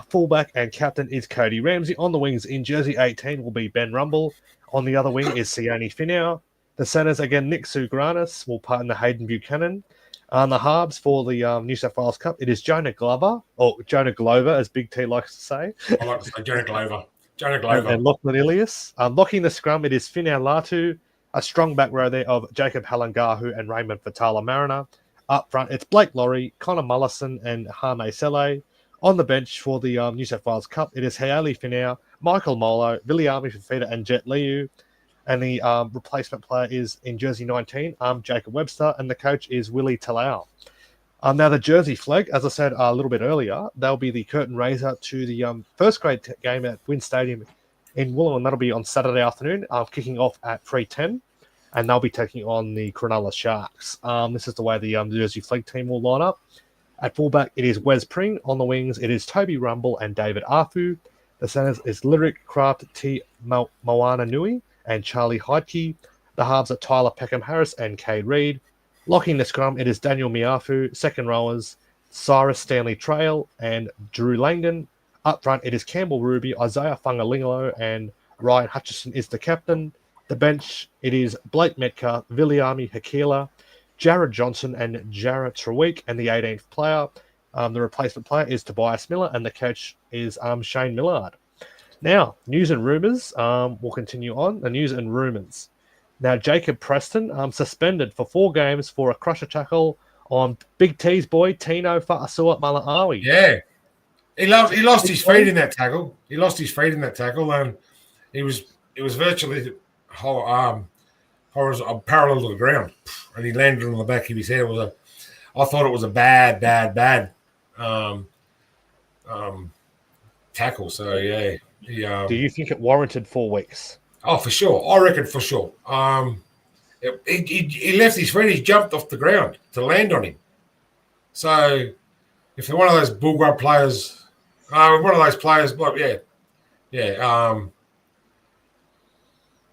Fullback and captain is Cody Ramsey. On the wings in jersey 18 will be Ben Rumble. On the other wing is Sione Finau. The centres, again, Nick Sugranis will partner Hayden Buchanan. On the halves for the New South Wales Cup, it is Jonah Glover, as Big T likes to say. I like to say Jonah Glover. And Lachlan Ilias. Locking the scrum, it is Finau Latu. A strong back row there of Jacob Halangahu and Raymond Fatala Mariner. Up front, it's Blake Laurie, Connor Mullison, and Hame Sele. On the bench for the New South Wales Cup, it is Haile Finau, Michael Molo, Viliami Fafita, and Jet Liu. And the replacement player is in jersey 19, Jacob Webster, and the coach is Willie Talau. Now, the jersey flag, as I said a little bit earlier, they'll be the curtain raiser to the first grade game at Wynn Stadium in Wollongong. That'll be on Saturday afternoon, kicking off at 3:10, and they'll be taking on the Cronulla Sharks. This is the way the jersey flag team will line up. At fullback, it is Wes Pring. On the wings, it is Toby Rumble and David Arfu. The centers is Lyric Craft T. Moana Nui and Charlie Heidke. The halves are Tyler Peckham Harris and Cade Reed. Locking the scrum, it is Daniel Miafu. Second rowers, Cyrus Stanley Trail and Drew Langdon. Up front, it is Campbell Ruby, Isaiah Fungalingolo, and Ryan Hutchison is the captain. The bench, it is Blake Metcalf, Viliami Hakila, Jared Johnson, and Jarrett Treweek, and the 18th player. The replacement player is Tobias Miller, and the coach is Shane Millard. Now, news and rumours. We'll continue on. The news and rumours. Now, Jacob Preston suspended for 4 games for a crusher tackle on Big T's boy, Tino Fa'asua Mala'awi. Yeah. He lost his feet in that tackle. He lost his feet in that tackle, and it was virtually parallel to the ground, and he landed on the back of his head. I thought it was a bad tackle. So yeah. Do you think it warranted 4 weeks? Oh, for sure. I reckon for sure. He left his feet. He jumped off the ground to land on him. So if they're one of those bullgrub players,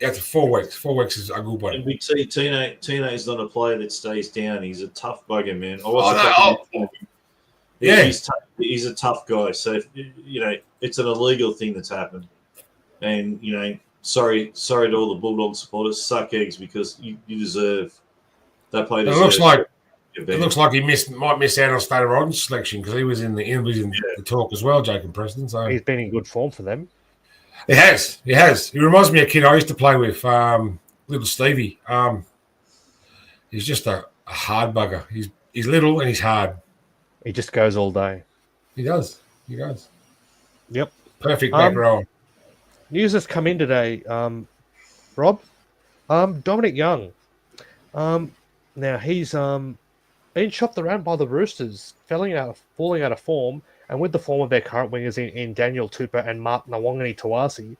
It's 4 weeks. 4 weeks is a good one. And Big T, Tino is not a player that stays down. He's a tough bugger, man. He's a tough guy. So it's an illegal thing that's happened. And sorry to all the Bulldog supporters, suck eggs because you deserve that play. It looks like he might miss out on State of Origin selection because he was in the talk as well, Jacob Preston. So he's been in good form for them. He has. He reminds me of a kid I used to play with, little Stevie. He's just a hard bugger. He's little and he's hard. He just goes all day. He does. Yep. Perfect back row. News has come in today, Rob. Dominic Young. Now he's been shopped around by the Roosters, falling out of form, and with the form of their current wingers in Daniel Tupper and Mark Nawangani Tawasi,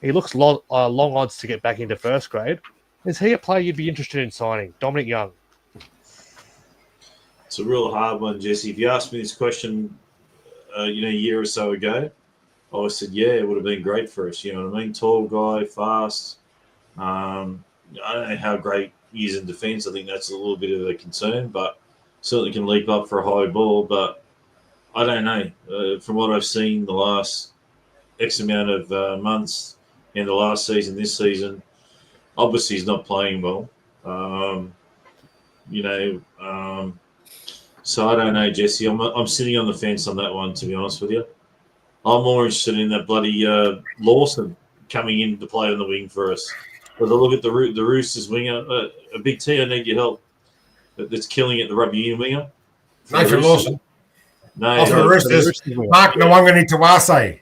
he looks long odds to get back into first grade. Is he a player you'd be interested in signing, Dominic Young? It's a real hard one, Jesse. If you asked me this question, a year or so ago, I would have said, yeah, it would have been great for us. You know what I mean? Tall guy, fast. I don't know how great he is in defence. I think that's a little bit of a concern, but certainly can leap up for a high ball. But I don't know. From what I've seen the last X amount of months in the last season, this season, obviously he's not playing well. So I don't know, Jesse. I'm sitting on the fence on that one, to be honest with you. I'm more interested in that bloody Lawson coming in to play on the wing for us. But I look at the Roosters winger, a Big T, I need your help. That's killing it, the rugby union winger. Nathan Lawson. No, for the Roosters. Mark Nawangani Tawase.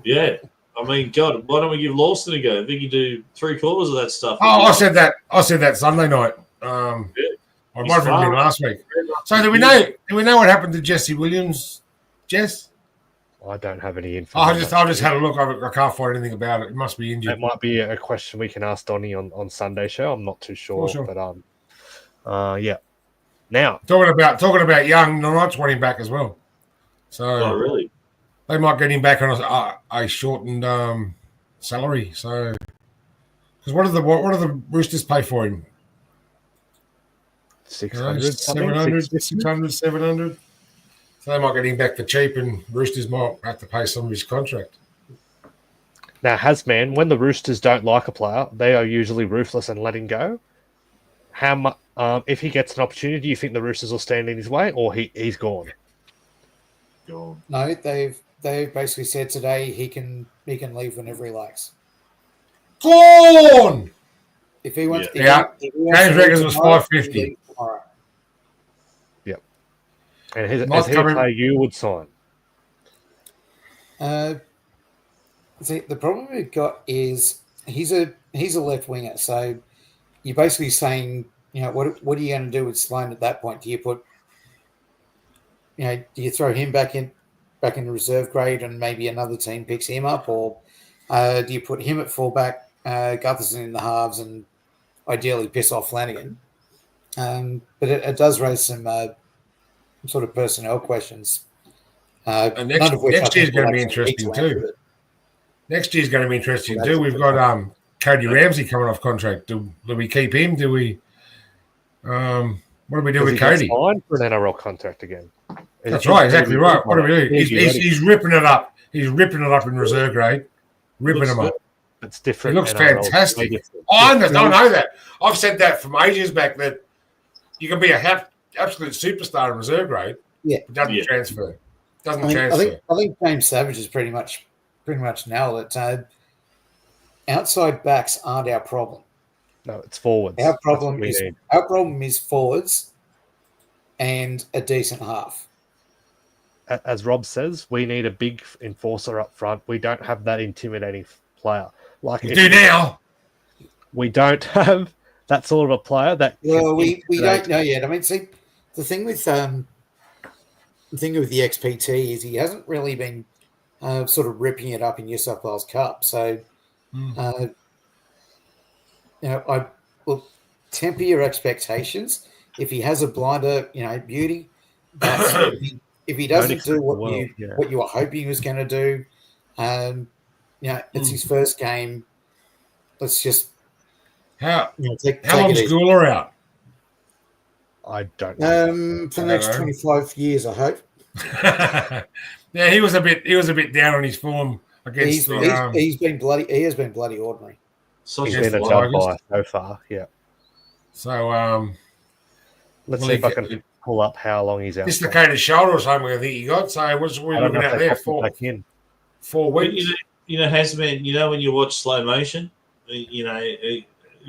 Yeah. I mean, God, why don't we give Lawson a go? I think you do 3/4 of that stuff. Oh, I said that Sunday night. I might have been last week. So do we know what happened to Jesse Williams, Jess? I don't have any info. I just had a look. I can't find anything about it. It must be injured. It might be a question we can ask Donnie on Sunday show. I'm not too sure. But yeah. Now talking about Young, the Knights want him back as well. So really? They might get him back on a shortened salary. So because what do the Roosters pay for him? 600, 700. So they might get him back for cheap, and Roosters might have to pay some of his contract. Now, Hasman, when the Roosters don't like a player, they are usually ruthless and let him go. How much? If he gets an opportunity, do you think the Roosters will stand in his way, or he's gone? Gone. No, they've basically said today he can leave whenever he likes. Gone. If he wants, James reckons it was $550. Yep. And is he a player you would sign? See, the problem we've got is he's a left winger, so you're basically saying, what are you going to do with Sloan at that point? Do you put, do you throw him back in the reserve grade and maybe another team picks him up, or do you put him at fullback, Gutherson in the halves, and ideally piss off Flanagan? But it does raise some sort of personnel questions. And None of which next I year's think going will to be actually need interesting to answer too. it. Next year's going to be interesting too. We've got Cody Ramsey coming off contract. Do we keep him? Do we? What do we do with Cody? Signed for an NRL contract again. That's right, exactly right. What do we do? He's ripping it up. He's ripping it up in reserve grade. Ripping him up. It's different. He looks NRL. fantastic. I know that. I've said that from ages back that you can be a absolute superstar in reserve grade. Yeah, but doesn't transfer. I think James Savage has pretty much nailed it. Outside backs aren't our problem. No, it's forwards. Our problem is forwards and a decent half. As Rob says, we need a big enforcer up front. We don't have that intimidating player. We do now. We don't have that sort of a player that. Well, we don't know yet. I mean, see, the thing with the XPT is he hasn't really been sort of ripping it up in New South Wales Cup. So, I will temper your expectations. If he has a blinder, beauty. But if he doesn't do what you were hoping he was going to do, it's his first game. Let's just how take long's Gula out? I don't know. For the next 25 years, I hope. Yeah, he was a bit down on his form against. He has been bloody ordinary. He's been a job by so far, yeah. So let's see if I can pull up how long he's out. Dislocated shoulder or something, I think he got. So what's we looking at there? 4 weeks. Hasman, when you watch slow motion, it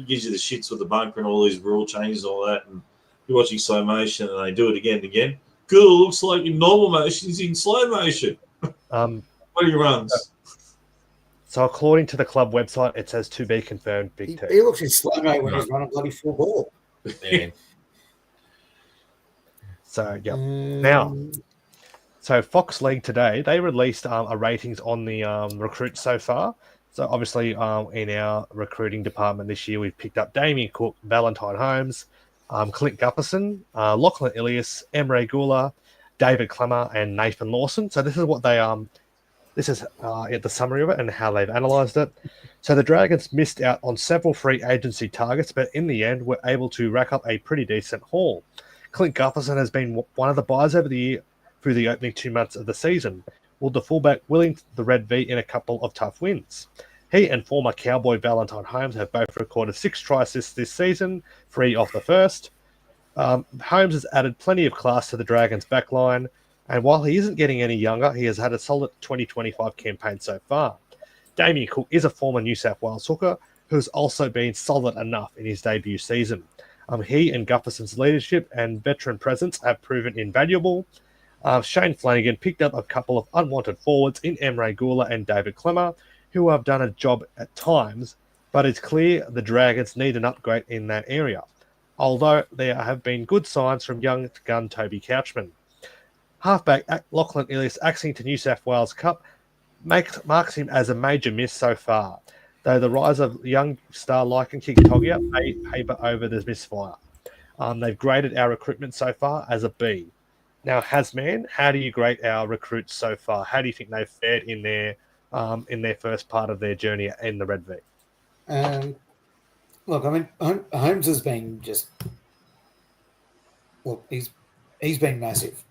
gives you the shits with the bunker and all these rule changes and all that, and you're watching slow motion and they do it again and again. Cool, looks like in normal motion he's in slow motion. What are your runs? So according to the club website, it says to be confirmed. Big T. He looks in slow-mo when he's running bloody full ball. Yeah. So yeah. Now, so Fox League today they released a ratings on the recruits so far. So obviously, in our recruiting department this year, we've picked up Damien Cook, Valentine Holmes, Clint Gutherson, Lachlan Ilias, Emre Gula, David Clemmer, and Nathan Lawson. So this is what they This is the summary of it and how they've analysed it. So the Dragons missed out on several free agency targets, but in the end were able to rack up a pretty decent haul. Clint Gutherson has been one of the buys over the year through the opening 2 months of the season, with the fullback willing the Red V in a couple of tough wins. He and former Cowboy Valentine Holmes have both recorded 6 try assists this season, 3 off the first. Holmes has added plenty of class to the Dragons' backline, and while he isn't getting any younger, he has had a solid 2025 campaign so far. Damien Cook is a former New South Wales hooker who's also been solid enough in his debut season. He and Gutherson's leadership and veteran presence have proven invaluable. Shane Flanagan picked up a couple of unwanted forwards in Emre Gula and David Clemmer, who have done a job at times, but it's clear the Dragons need an upgrade in that area, although there have been good signs from young gun Toby Couchman. Halfback Lachlan Ilias axing to New South Wales Cup marks him as a major miss so far, though the rise of young star Lycan Kikitogia may paper over the misfire. They've graded our recruitment so far as a B. Now, Hasman, how do you grade our recruits so far? How do you think they've fared in their first part of their journey in the Red V? Look, I mean, Holmes has been just he's been massive.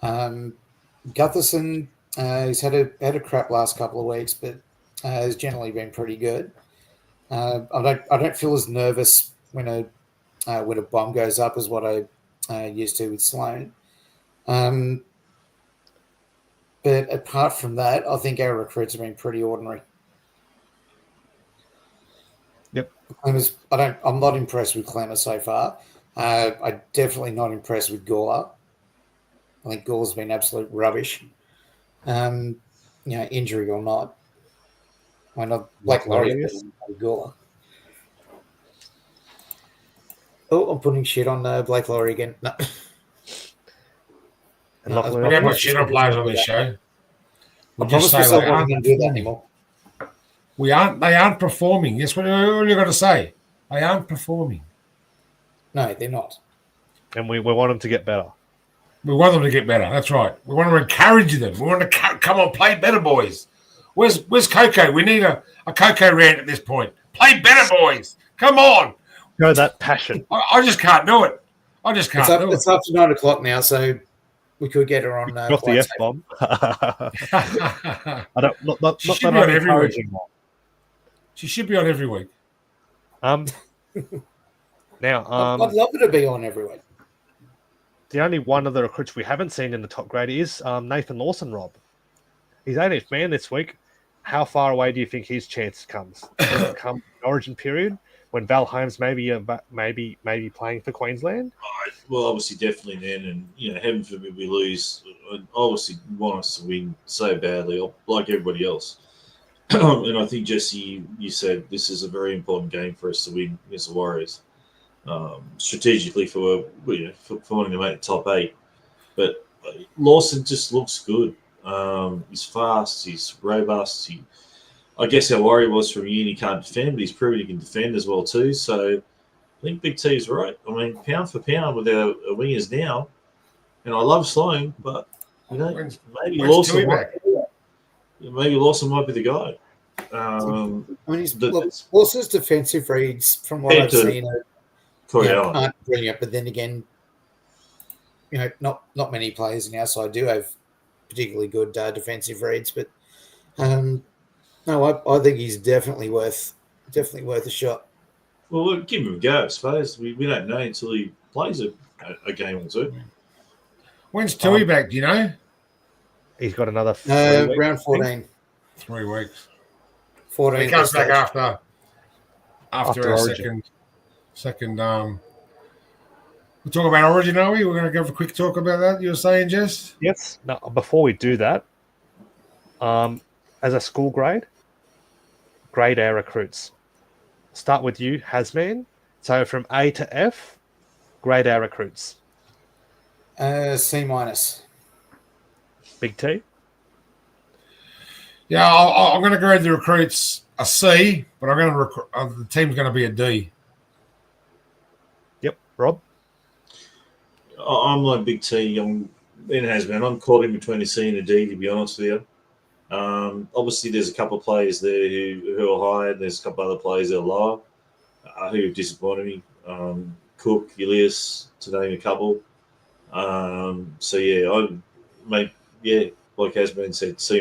Gutherson, he's had a crap last couple of weeks, but has generally been pretty good. I don't feel as nervous when a bomb goes up as what I used to with Sloan. But apart from that, I think our recruits have been pretty ordinary. Yep. I'm not impressed with Clemmer so far. I'm definitely not impressed with Gula. I think Gula's been absolute rubbish. Injury or not. Why not Blake Laurie Glorious. and Gula? Oh, I'm putting shit on Blake Laurie again. No. And No, Lachlan We don't put Ilias? shit on players on this show. We I just promised say myself they I wasn't aren't going to do that performing. anymore. They aren't performing. Yes, what you got to say? They aren't performing. No, they're not. And we want them to get better. We want them to get better. That's right. We want to encourage them. We want to come on, play better, boys. Where's Coco? We need a Coco rant at this point. Play better, boys. Come on. Show that passion. I just can't do it. I just can't do It's up to 9 o'clock now, so we could get her on. Drop the flight F safe. bomb. it. I don't. Not She that should be I'm on every week. encouraging that. She should be on every week. Now, I'd love her to be on every week. the only one of the recruits we haven't seen in the top grade is Nathan Lawson, Rob. He's 18th man this week. How far away do you think his chance comes? Does it come Origin period when Val Holmes maybe playing for Queensland? Well, obviously, definitely then, and heaven forbid we lose. I obviously want us to win so badly, like everybody else. And I think, Jesse, you said this is a very important game for us to win against the Warriors. Strategically for wanting to make the top 8. But Lawson just looks good. He's fast. He's robust. I guess our worry was from uni he can't defend, but he's proven he can defend as well too. So I think Big T is right. I mean, pound for pound with our wingers now, and I love Sloan, but maybe Lawson might be the guy. Lawson's defensive reads, from what I've seen, aren't brilliant. But then again, not many players in our side do have particularly good defensive reads. But no, I think he's definitely worth a shot. Well, we'll give him a go, I suppose. We don't know until he plays a game or two. When's Tui back? Do you know? He's got another 3 weeks, round 14. 3 weeks. 14. He comes back after our Origin. second. We'll talk about Origin, are we? We're going to have a quick talk about that. You were saying, Jess? Yes. Now, before we do that, as a school grade A recruits. Start with you, Hasman. So from A to F, grade A recruits. C-. Big T. Yeah, I'm going to grade the recruits a C, but I'm going to the team's going to be a D. Yep. Rob. I'm like Big T. I'm caught in between a C and a D, to be honest with you. Obviously, there's a couple of players there who are higher. There's a couple other players that are lower who have disappointed me. Cook, Ilias, to name a couple. So yeah, like has been said, C-.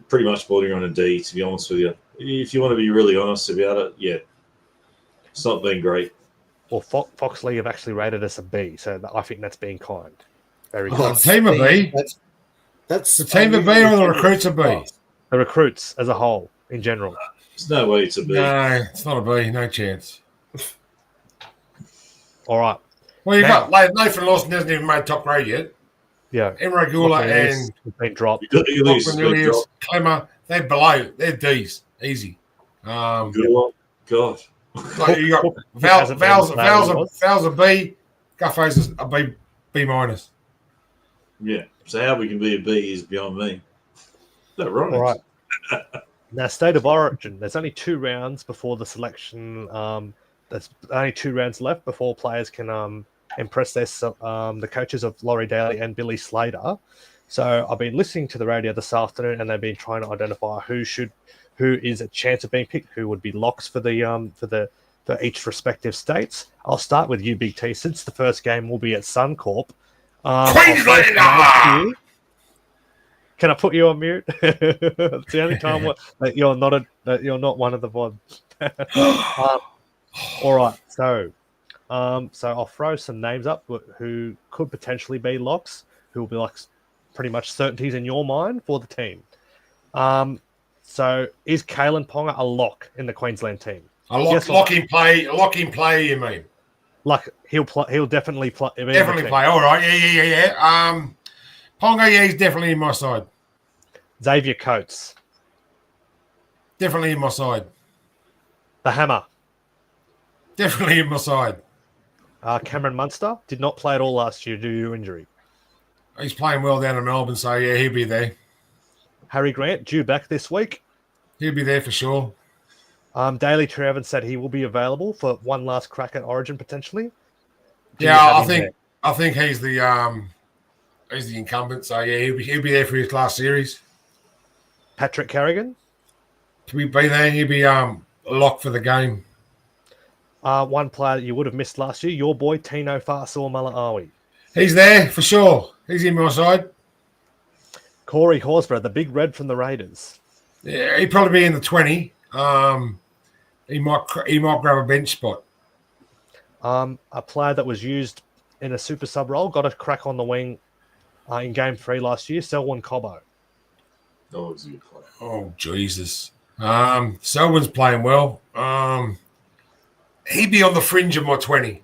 Pretty much bordering on a D, to be honest with you. If you want to be really honest about it, yeah, it's not been great. Well, Fox League have actually rated us a B, so I think that's being kind. Very The kind. team a B. That's The team a B or the recruits a B? The recruits as a whole, in general. There's no way it's a B. No, it's not a B. No chance. All right. Well, you Now- got Nathan Lawson hasn't even made top grade yet. Yeah. Emre Gula Lachlan and Ilias has been dropped. Ilias has Lachlan been Ilias, dropped. Clemmer, they're below. They're D's. Easy. God. Like you got Cook hasn't been as bad as he was. Val's a B, Guffo's a B minus. Yeah. So how we can be a B is beyond me. Is that right? All right. Now, State of Origin. There's only 2 rounds before the selection. There's only 2 rounds left before players can impress the coaches of Laurie Daly and Billy Slater. So I've been listening to the radio this afternoon, and they've been trying to identify who is a chance of being picked, who would be locks for each respective states. I'll start with you, Big T, since the first game will be at Suncorp. Queenslander! Can I put you on mute? It's the only time that you're not one of the VOD. All right, so I'll throw some names up who could potentially be locks, who will be like pretty much certainties in your mind for the team. So is Kalen Ponga a lock in the Queensland team? Lock in play, you mean? Like he'll definitely play. Definitely play. All right. Yeah. Ponga, yeah, he's definitely in my side. Xavier Coates. Definitely in my side. The Hammer. Definitely in my side. Cameron Munster did not play at all last year due to injury. He's playing well down in Melbourne, so yeah, he'll be there. Harry Grant due back this week. He'll be there for sure. Daly Trevin said he will be available for one last crack at Origin potentially. I think he's the incumbent. So yeah, he'll be there for his last series. Patrick Carrigan. To be there, he'll be a lock for the game. One player that you would have missed last year, your boy Tino Fa'asuamaleaui. He's there for sure. He's in my side. Corey Horsburgh, the big red from the Raiders. Yeah, he'd probably be in the 20. He might grab a bench spot. A player that was used in a super sub role got a crack on the wing in game 3 last year, Selwyn Cobbo. Oh, he's a good player. Oh, Jesus. Selwyn's playing well. He'd be on the fringe of my 20.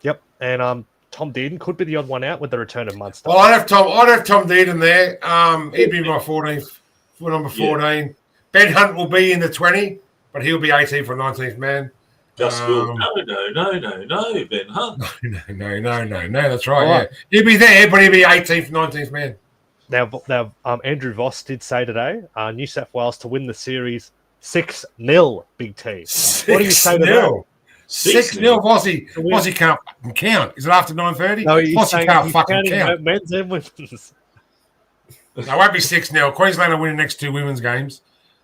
Yep, and Tom Dearden could be the odd one out with the return of Munster. Well, I'd have Tom Dearden there. He'd be my 14th, number 14. Yeah. Ben Hunt will be in the 20, but he'll be 18th or 19th man. Just no, Ben Hunt. No, that's right. Yeah. He'll be there, but he'll be 18th, 19th man. Now, Andrew Voss did say today, New South Wales to win the series 6-0, Big T. What do you say to that? 6-0, Vossi can't fucking count. Is it after 9:30? No, Vossi can't fucking count. Men's and women's. No, it won't be 6-0. Queensland will win the next 2 women's games,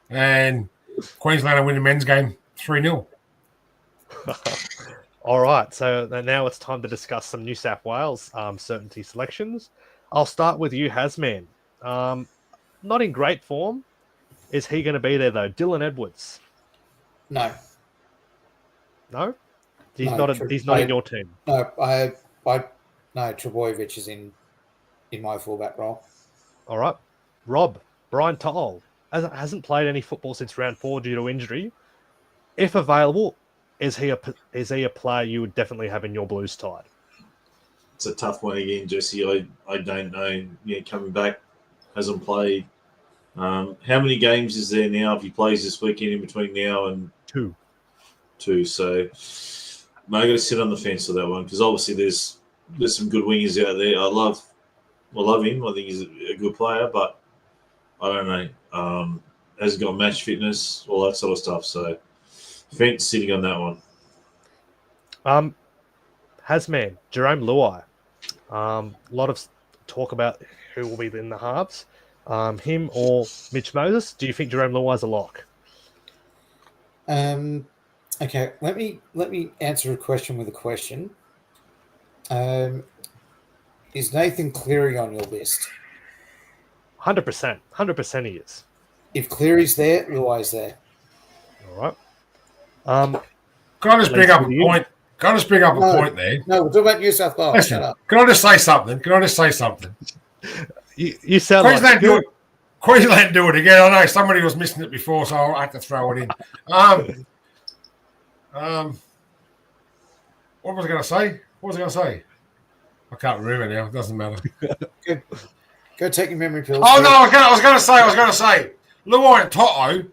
and Queensland will win the men's game 3-0. All right, so now it's time to discuss some New South Wales certainty selections. I'll start with you, Hasman. Not in great form. Is he going to be there, though? Dylan Edwards? No. No? He's not in your team? No, Trebojevic is in my fullback role. All right. Rob, Brian Toll hasn't played any football since round 4 due to injury. If available, is he a player you would definitely have in your Blues side? It's a tough one again, Jesse. I don't know. Yeah, coming back, hasn't played. How many games is there now if he plays this weekend in between now and 2? 2. So I got to sit on the fence for that one because obviously there's some good wingers out there. I love him. I think he's a good player, but I don't know. Hasn't got match fitness, all that sort of stuff. So fence sitting on that one. Hasman, Jerome Luai. A lot of talk about who will be in the halves. Him or Mitch Moses? Do you think Jerome Luai's a lock? Okay, let me answer a question with a question. Is Nathan Cleary on your list? 100%. 100% he is. If Cleary's there, Luai's there. All right. Can I just bring up a point? Can I just bring up a point there? No, we're talking about New South Wales. Listen, shut up. Can I just say something? You sound Queensland like... Queensland do it again. I know somebody was missing it before, so I had to throw it in. What was I going to say? I can't remember now. It doesn't matter. Go take your memory pills. Oh, no, I was going to say, Luai and Toto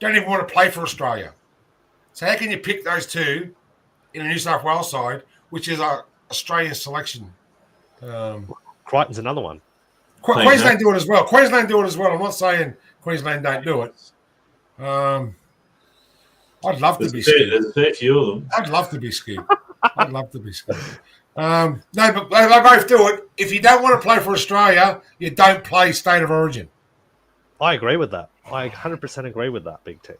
don't even want to play for Australia. So how can you pick those two in a New South Wales side, which is our Australian selection? Crichton's another one. Queensland do it as well. I'm not saying Queensland don't do it. I'd love to be Scoop. There's a fair few of them. I'd love to be Scoop. No, but they both do it. If you don't want to play for Australia, you don't play State of Origin. I agree with that. I 100% agree with that, Big T.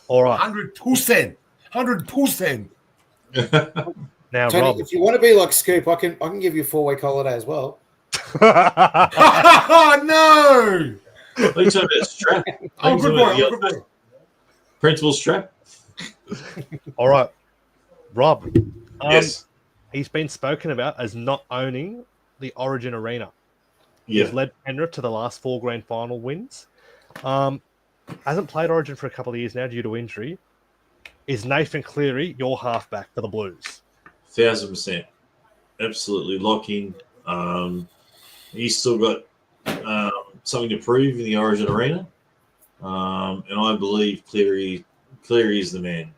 All right. 100%. 100%. Now, Tony, Rob, if you want to be like Scoop, I can give you a 4-week holiday as well. Oh, no! What are you talking about? Strap? Oh, good boy. Principal strap? all right. Rob, Yes. He's been spoken about as not owning the Origin Arena. Yeah. He's led Penrith to the last 4 grand final wins. Hasn't played Origin for a couple of years now due to injury. Is Nathan Cleary your halfback for the Blues? 1,000%. Absolutely lock in. He's still got something to prove in the Origin Arena. and I believe Cleary is the man.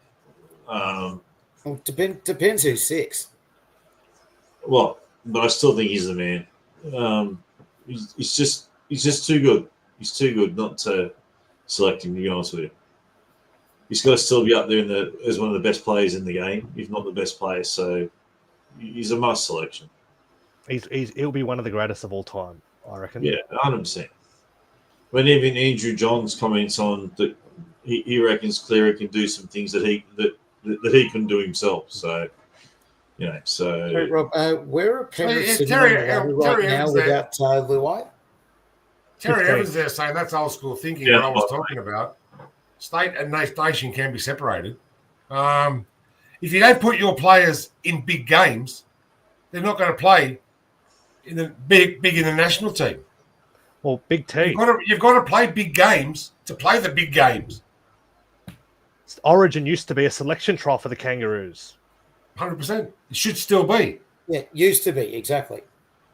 Well, depends who's 6. Well, but I still think he's the man. He's just too good. He's too good not to select him. To be honest with you, he's got to still be up there as one of the best players in the game, if not the best player. So he's a must selection. He'll be one of the greatest of all time, I reckon. Yeah, 100%. When even Andrew Johns comments on that, he reckons Cleary can do some things that he couldn't do himself. So, Hey, Rob, where are Penrith Yeah, sitting Terry- on the ladder Terry right now Evans there. without Luai? Terry 15. Evans there saying that's old school thinking. Yeah, what I was well, talking about. State and nation can be separated. If you don't put your players in big games, they're not going to play in the big in the national team. Well, Big T. You've got to play big games to play the big games. Origin used to be a selection trial for the Kangaroos. 100%. It should still be. Yeah, used to be, exactly.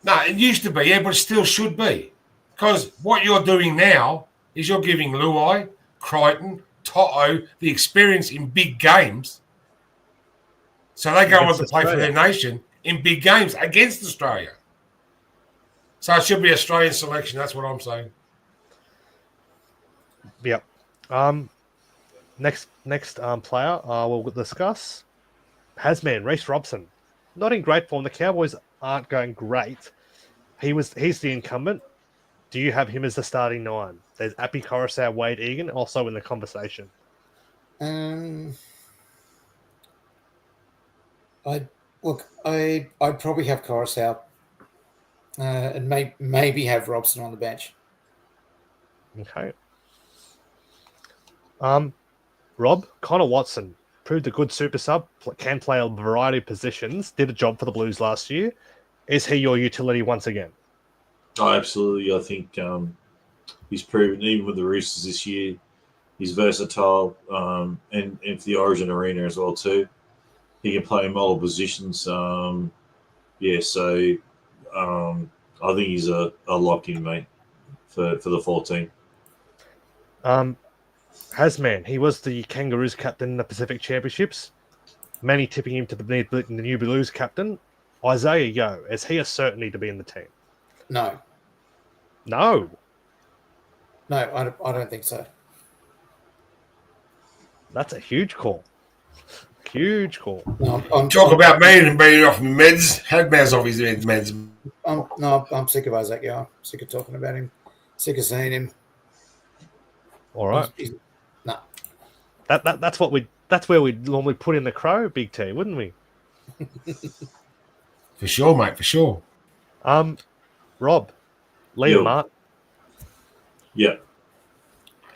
No, it used to be, yeah, but it still should be. Because what you're doing now is you're giving Luai, Crichton, Toto the experience in big games. So they go on Against to play for Australia. their nation in big games against Australia. So it should be Australian selection. That's what I'm saying. Yep. Next player we'll discuss. Hasman, Reece Robson. Not in great form. The Cowboys aren't going great. He's the incumbent. Do you have him as the starting 9? There's Appy Coruscant, Wade Egan, also in the conversation. I'd probably have Coruscant and maybe have Robson on the bench. Okay. Rob, Connor Watson proved a good super sub, can play a variety of positions, did a job for the Blues last year. Is he your utility once again? Oh, absolutely. I think he's proven, even with the Roosters this year, he's versatile and for the Origin arena as well too. He can play in multiple positions. So I think he's a lock-in, mate, for the 14. Hasman, he was the Kangaroos captain in the Pacific Championships. Many tipping him to be the new Blues captain. Isaiah Yeo, is he a certainty to be in the team? No, No. I don't think so. That's a huge call. Huge call. No, Talk about me and being off meds. Hadman's off his meds. I'm sick of Isaac Yeo. Sick of talking about him. Sick of seeing him. All right. No. That's where we'd normally put in the Crow, Big T, wouldn't we? For sure, mate, for sure. Rob, Liam Yo. Martin. Yeah.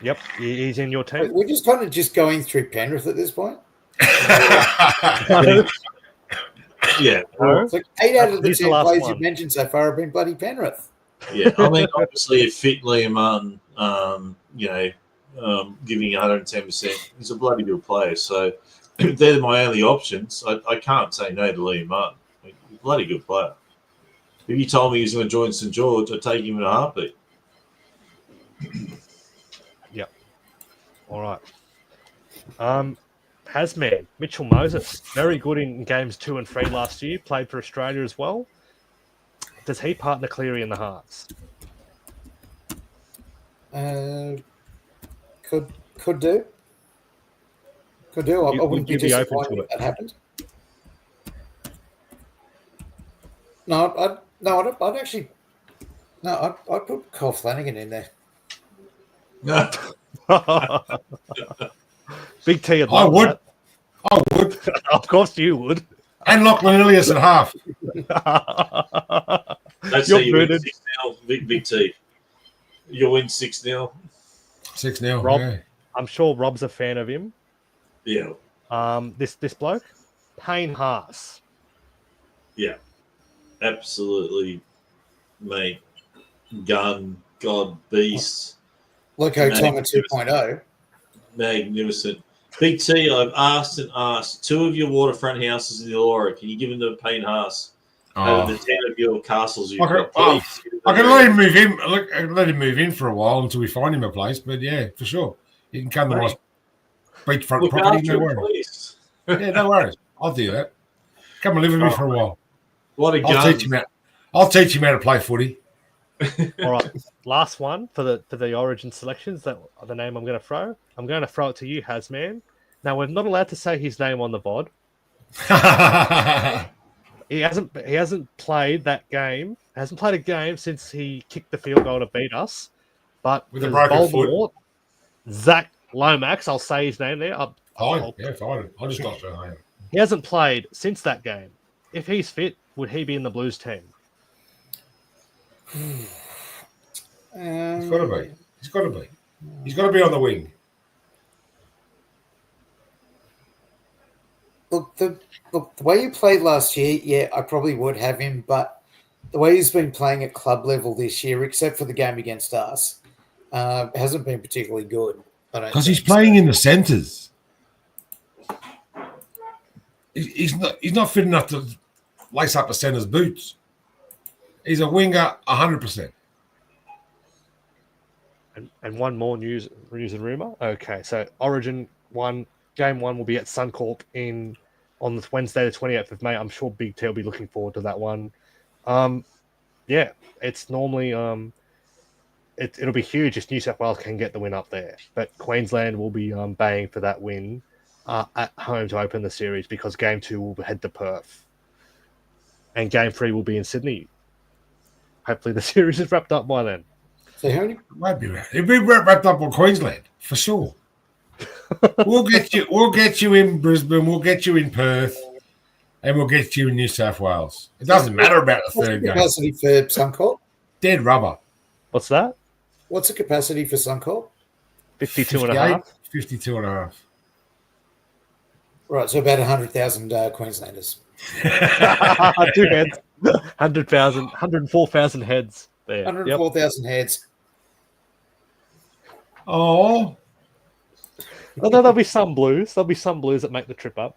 Yep, he's in your team. We're just kind of going through Penrith at this point. Yeah. It's like 8 out of the He's the 10 last players one. you've mentioned so far have been bloody Penrith. Yeah. I mean, obviously, if fit Liam Martin, giving 110%, he's a bloody good player. So they're my only options. I can't say no to Liam Martin. He's a bloody good player. If you told me he was going to join St. George, I'd take him in a heartbeat. Yep. All right. Hasman, Mitchell Moses, very good in games 2 and 3 last year, played for Australia as well. Does he partner Cleary in the Hearts? Could do. Could do. I wouldn't be You'd be open disappointed to if that happened. I'd actually. No, I'd put Cole Flanagan in there. Big T. I would. I would. Of course you would. And Lachlan Ilias at half. Let's You're say you win booted. 6-0, Big T. You'll win 6-0. 6-0. Rob, Yeah. I'm sure Rob's a fan of him. Yeah. This bloke, Payne Haas. Yeah. Absolutely, mate. Gun, God, beast. Loco Tonga Magnificent. 2.0. Magnificent. Big T, I've asked and asked. 2 of your waterfront houses in the Illawarra, can you give them to Payne Haas? Out of Oh, the 10 of your castles you've I can, got, please. I can let him move in. Look, I can let him move in for a while until we find him a place. But yeah, for sure, he can come to my beachfront Look property. after No him, worries. please. Yeah, no worries. I'll do that. Come and live with me for a while. What a I'll gun. teach him how. I'll teach him how to play footy. All right, last one for the Origin selections. That the name I'm going to throw. I'm going to throw it to you, Hasman. Now we're not allowed to say his name on the VOD. He hasn't played that game. Hasn't played a game since he kicked the field goal to beat us. But With a there's broken foot. Voldemort, Zach Lomax. I'll say his name there. Fine. Yeah, fine. I just not sure. He hasn't played since that game. If he's fit, would he be in the Blues team? He's got to be. He's got to be. He's got to be on the wing. Look, the way you played last year, yeah, I probably would have him, but the way he's been playing at club level this year, except for the game against us, hasn't been particularly good. Because he's playing in the centres. He's not fit enough to lace up a centre's boots. He's a winger 100%. And one more news and rumour. Okay, so Origin Game 1 will be at Suncorp on the Wednesday, the 28th of May. I'm sure Big T will be looking forward to that one. Yeah, it's normally it'll be huge if New South Wales can get the win up there. But Queensland will be baying for that win at home to open the series because Game 2 will head to Perth. And Game 3 will be in Sydney. Hopefully the series is wrapped up by then. So how many? Won't be wrapped. It'll be wrapped up on Queensland for sure. We'll get you in Brisbane. We'll get you in Perth, and we'll get you in New South Wales. It doesn't matter about the third game. What's the capacity for Suncorp? Dead rubber. What's that? What's the capacity for Suncorp? 52 and a half. 52 and a half. Right, so about 100,000 Queenslanders. 2 heads. 100,000, 104,000 heads there. 104,000 heads. Oh, Although there'll be some Blues. There'll be some Blues that make the trip up.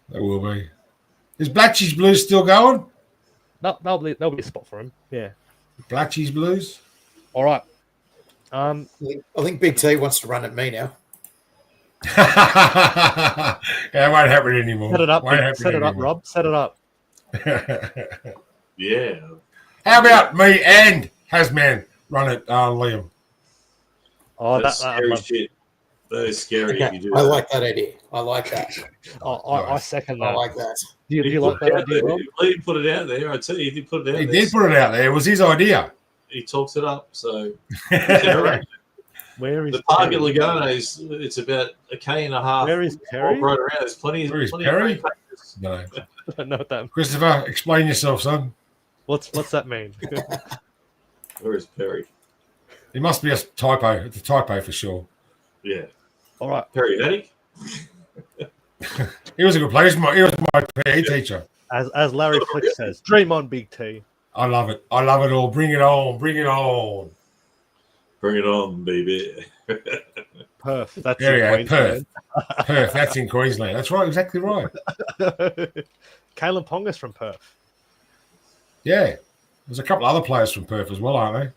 there will be. Is Blatchy's Blues still going? No, there'll be a spot for him. Yeah. Blatchy's Blues? All right. I think Big T wants to run at me now. Yeah, it won't happen anymore. Set it up. Won't happen Set it up, anymore. Rob. Set it up. Yeah. How about me and Hasman run it, Liam? Oh, That's that scary shit. That is scary if you do I that. like that idea. I like that. I second that. I like that. Do you like that idea, Rob? He put it out there. I tell you, he did put it out He there. did put it out there. It was his idea. He talks it up. So he can arrange it. Where is The park at Perry? Laguna it's about 1.5 km. Where is Perry? Right around. There's plenty Where is plenty Perry? of free practice. No. I don't know what that. Christopher, explain yourself, son. What's that mean? Where is Perry? It must be a typo. It's a typo for sure. Yeah. All right. Perry Hattie? He was a good player. He was my PE teacher. As Larry Flick says, dream on, Big T. I love it. I love it all. Bring it on. Bring it on. Bring it on, baby. Perth. That's There you in go. Perth. Queensland. Perth. That's in Queensland. That's right. Exactly right. Kalen Ponga's from Perth. Yeah. There's a couple other players from Perth as well, aren't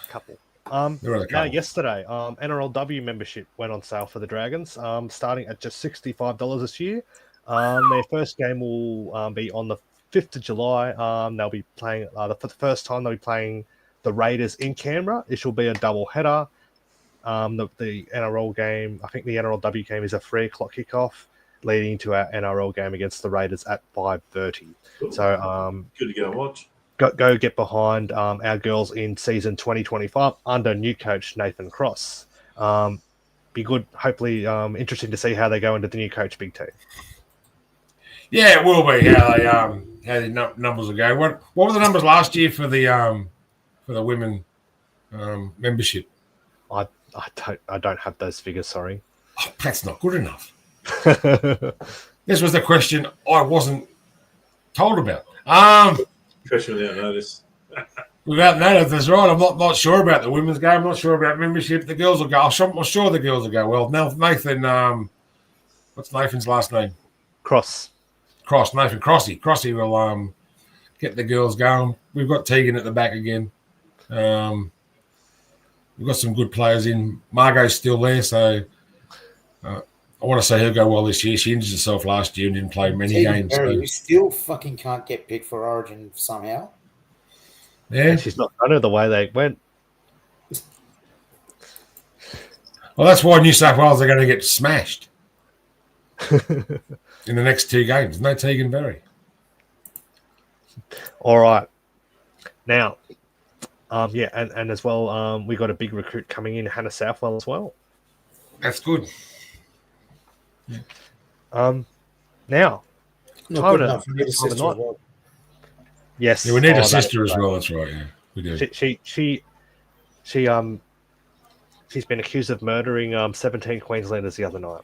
Couple. There are a Now, couple. yesterday, NRLW membership went on sale for the Dragons, starting at just $65 this year. Their first game will be on the 5th of July. They'll be playing, for the first time, they'll be playing the Raiders in Canberra. It will be a double header. The NRL game, I think the NRLW game is a 3 o'clock kickoff, leading to our NRL game against the Raiders at 5:30. So, Good to go and watch. go get behind our girls in season 2025 under new coach Nathan Cross. Be good, hopefully interesting to see how they go into the new coach Big T. Yeah, it will be how the numbers will go. What were the numbers last year for the women membership? I don't have those figures, sorry. Oh, that's not good enough. This was the question I wasn't told about. Question without notice. Without notice, that's right. I'm not sure about the women's game. I'm not sure about membership. The girls will go. I'm sure the girls will go well. Now, Nathan, what's Nathan's last name? Cross. Nathan Crossy. Crossy will get the girls going. We've got Tegan at the back again. We've got some good players in. Margot's still there, so I want to say he'll go well this year. She injured herself last year and didn't play many games. Berry, So. who still fucking can't get picked for Origin somehow. Yeah. And she's not done it the way they went. Well, that's why New South Wales are going to get smashed in the next 2 games. No Tegan Berry. All right. Now, and as well, we got a big recruit coming in, Hannah Southwell as well. That's good. Now, Not time good to- enough. We need a time to sister not- as well. yes, Yeah, we need a that sister is as right. well. That's right. Yeah, we do. She's been accused of murdering 17 Queenslanders the other night.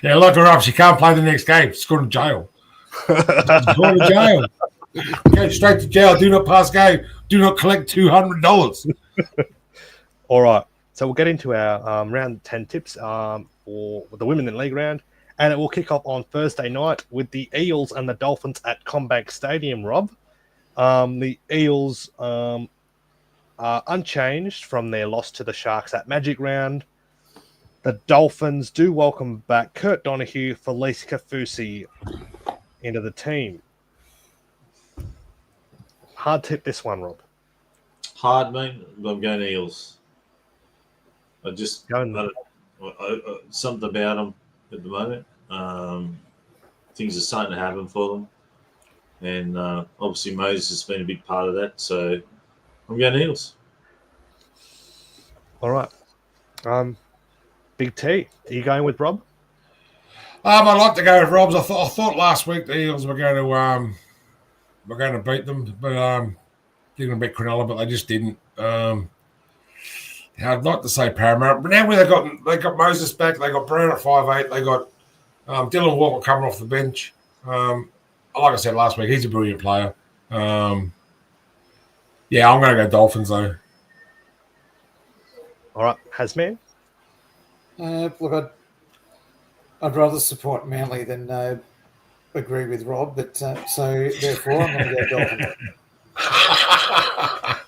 Yeah, lock her up. She can't play the next game. She's going to jail. She's going to jail. Go straight to jail. Do not pass go. Do not collect $200. All right, so we'll get into our round 10 tips for the Women in League round, and it will kick off on Thursday night with the Eels and the Dolphins at Combank Stadium, Rob. The Eels are unchanged from their loss to the Sharks at Magic Round. The Dolphins do welcome back Kurt Donahue, Felice Kafusi into the team. Hard tip this one, Rob. Hard, mate. I'm going Eels. I just Going- something about them at the moment. Things are starting to happen for them, and obviously Moses has been a big part of that. So I'm going Eels. All right. Big T, are you going with Rob? I'd like to go with Rob's. I thought last week the Eels were going to beat them, but they're going to beat Cronulla, but they just didn't. I'd like to say Paramount, but now they got Moses back, they got Brown at 5'8", they got Dylan Walker coming off the bench. Like I said last week, he's a brilliant player. Yeah, I'm going to go Dolphins though. All right, Hasman. Look, I'd rather support Manly than agree with Rob, but so therefore I'm going to go Dolphins.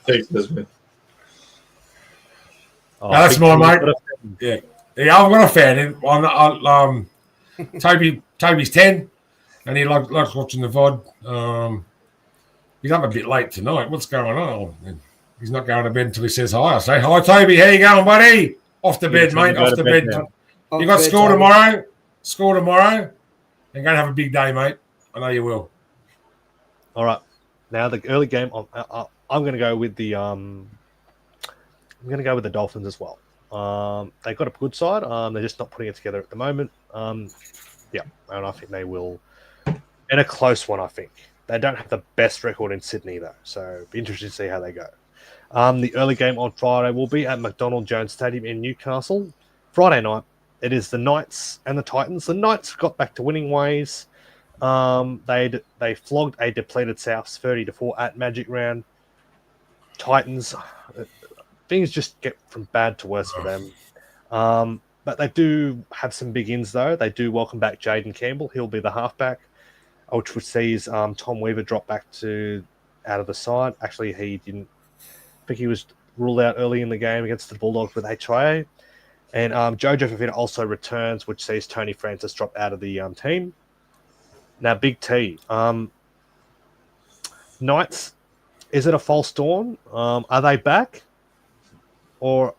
Thanks, Desmond. Oh, That's Big my T, mate. got a- Yeah, I've got a fan. Toby's 10, and he likes watching the VOD. He's up a bit late tonight. What's going on? He's not going to bed until he says hi. I say, hi, Toby. How you going, buddy? Off to bed, time to mate. go Off to to bed bed. now. You got school tomorrow. School tomorrow. You're going to have a big day, mate. I know you will. All right. Now the early game. I'm going to go with the. I'm going to go with the Dolphins as well. They've got a good side. They're just not putting it together at the moment. Yeah, and I think they will. And a close one, I think. They don't have the best record in Sydney though, so be interested to see how they go. The early game on Friday will be at McDonald Jones Stadium in Newcastle. Friday night, it is the Knights and the Titans. The Knights got back to winning ways. They flogged a depleted Souths 30-4 at Magic Round. Titans, things just get from bad to worse for them. But they do have some big ins though. They do welcome back Jaden Campbell. He'll be the halfback, which sees Tom Weaver drop back out of the side. Actually, he didn't. I think he was ruled out early in the game against the Bulldogs with HIA. And Jojo Fafita also returns, which sees Tony Francis drop out of the team. Now, Big T. Knights, is it a false dawn? Are they back? Or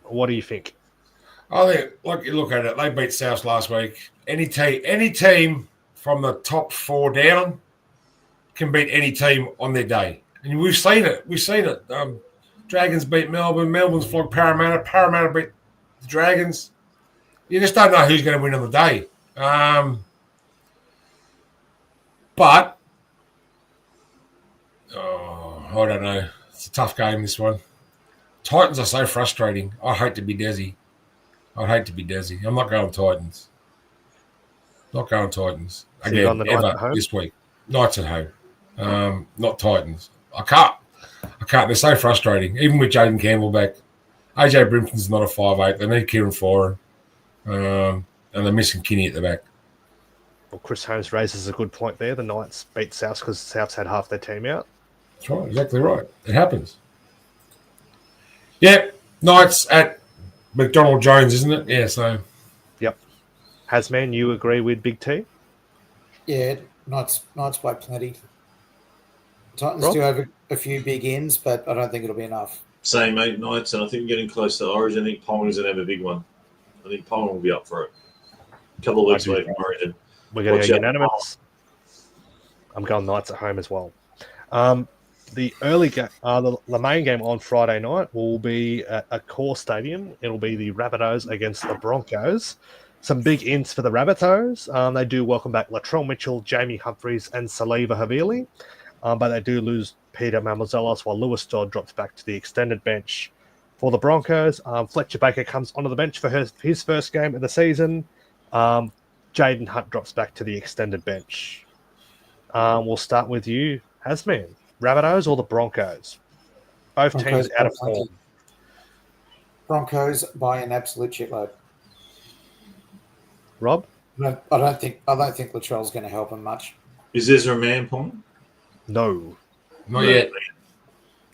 what do you think? I think, like you look at it, they beat South last week. Any team from the top 4 down can beat any team on their day. And we've seen it. Dragons beat Melbourne. Melbourne's flogged Parramatta. Parramatta beat the Dragons. You just don't know who's going to win on the day. But I don't know. It's a tough game, this one. Titans are so frustrating. I hate to be Desi. I'm not going Titans. Not going Titans. So you're on Again, the Knights at ever home? this week. Knights at home. Not Titans. I can't. They're so frustrating. Even with Jaden Campbell back. AJ Brimson's not a 5'8". They need Kieran Foran. And they're missing Kinney at the back. Well, Chris Holmes raises a good point there. The Knights beat Souths because Souths had half their team out. That's right, exactly right. It happens. Yeah, Knights at McDonald Jones, isn't it? Yeah, so. Yep. Hasman, you agree with Big T? Yeah, Knights by plenty. Titans Rob? do have a few big ins, but I don't think it'll be enough. Same 8 Knights, and I think we're getting close to Origin. I think Pong's going to have a big one. I think Pong will be up for it. A couple of weeks away from Origin. We're going to Watch go out. unanimous. I'm going Knights at home as well. The early game, the main game on Friday night will be at a core stadium. It'll be the Rabbitohs against the Broncos. Some big ins for the Rabbitohs. They do welcome back Latrell Mitchell, Jamie Humphries, and Saliva Havili. But they do lose Peter Mamozelos while Lewis Dodd drops back to the extended bench. For the Broncos, Fletcher Baker comes onto the bench for his first game of the season. Jaden Hunt drops back to the extended bench. We'll start with you, Hasman. Rabbitohs or the Broncos? Both Broncos teams out of form. Broncos by an absolute shitload. Rob? I don't think Latrell's going to help him much. Is Ezra Man Pong? No. Not yet.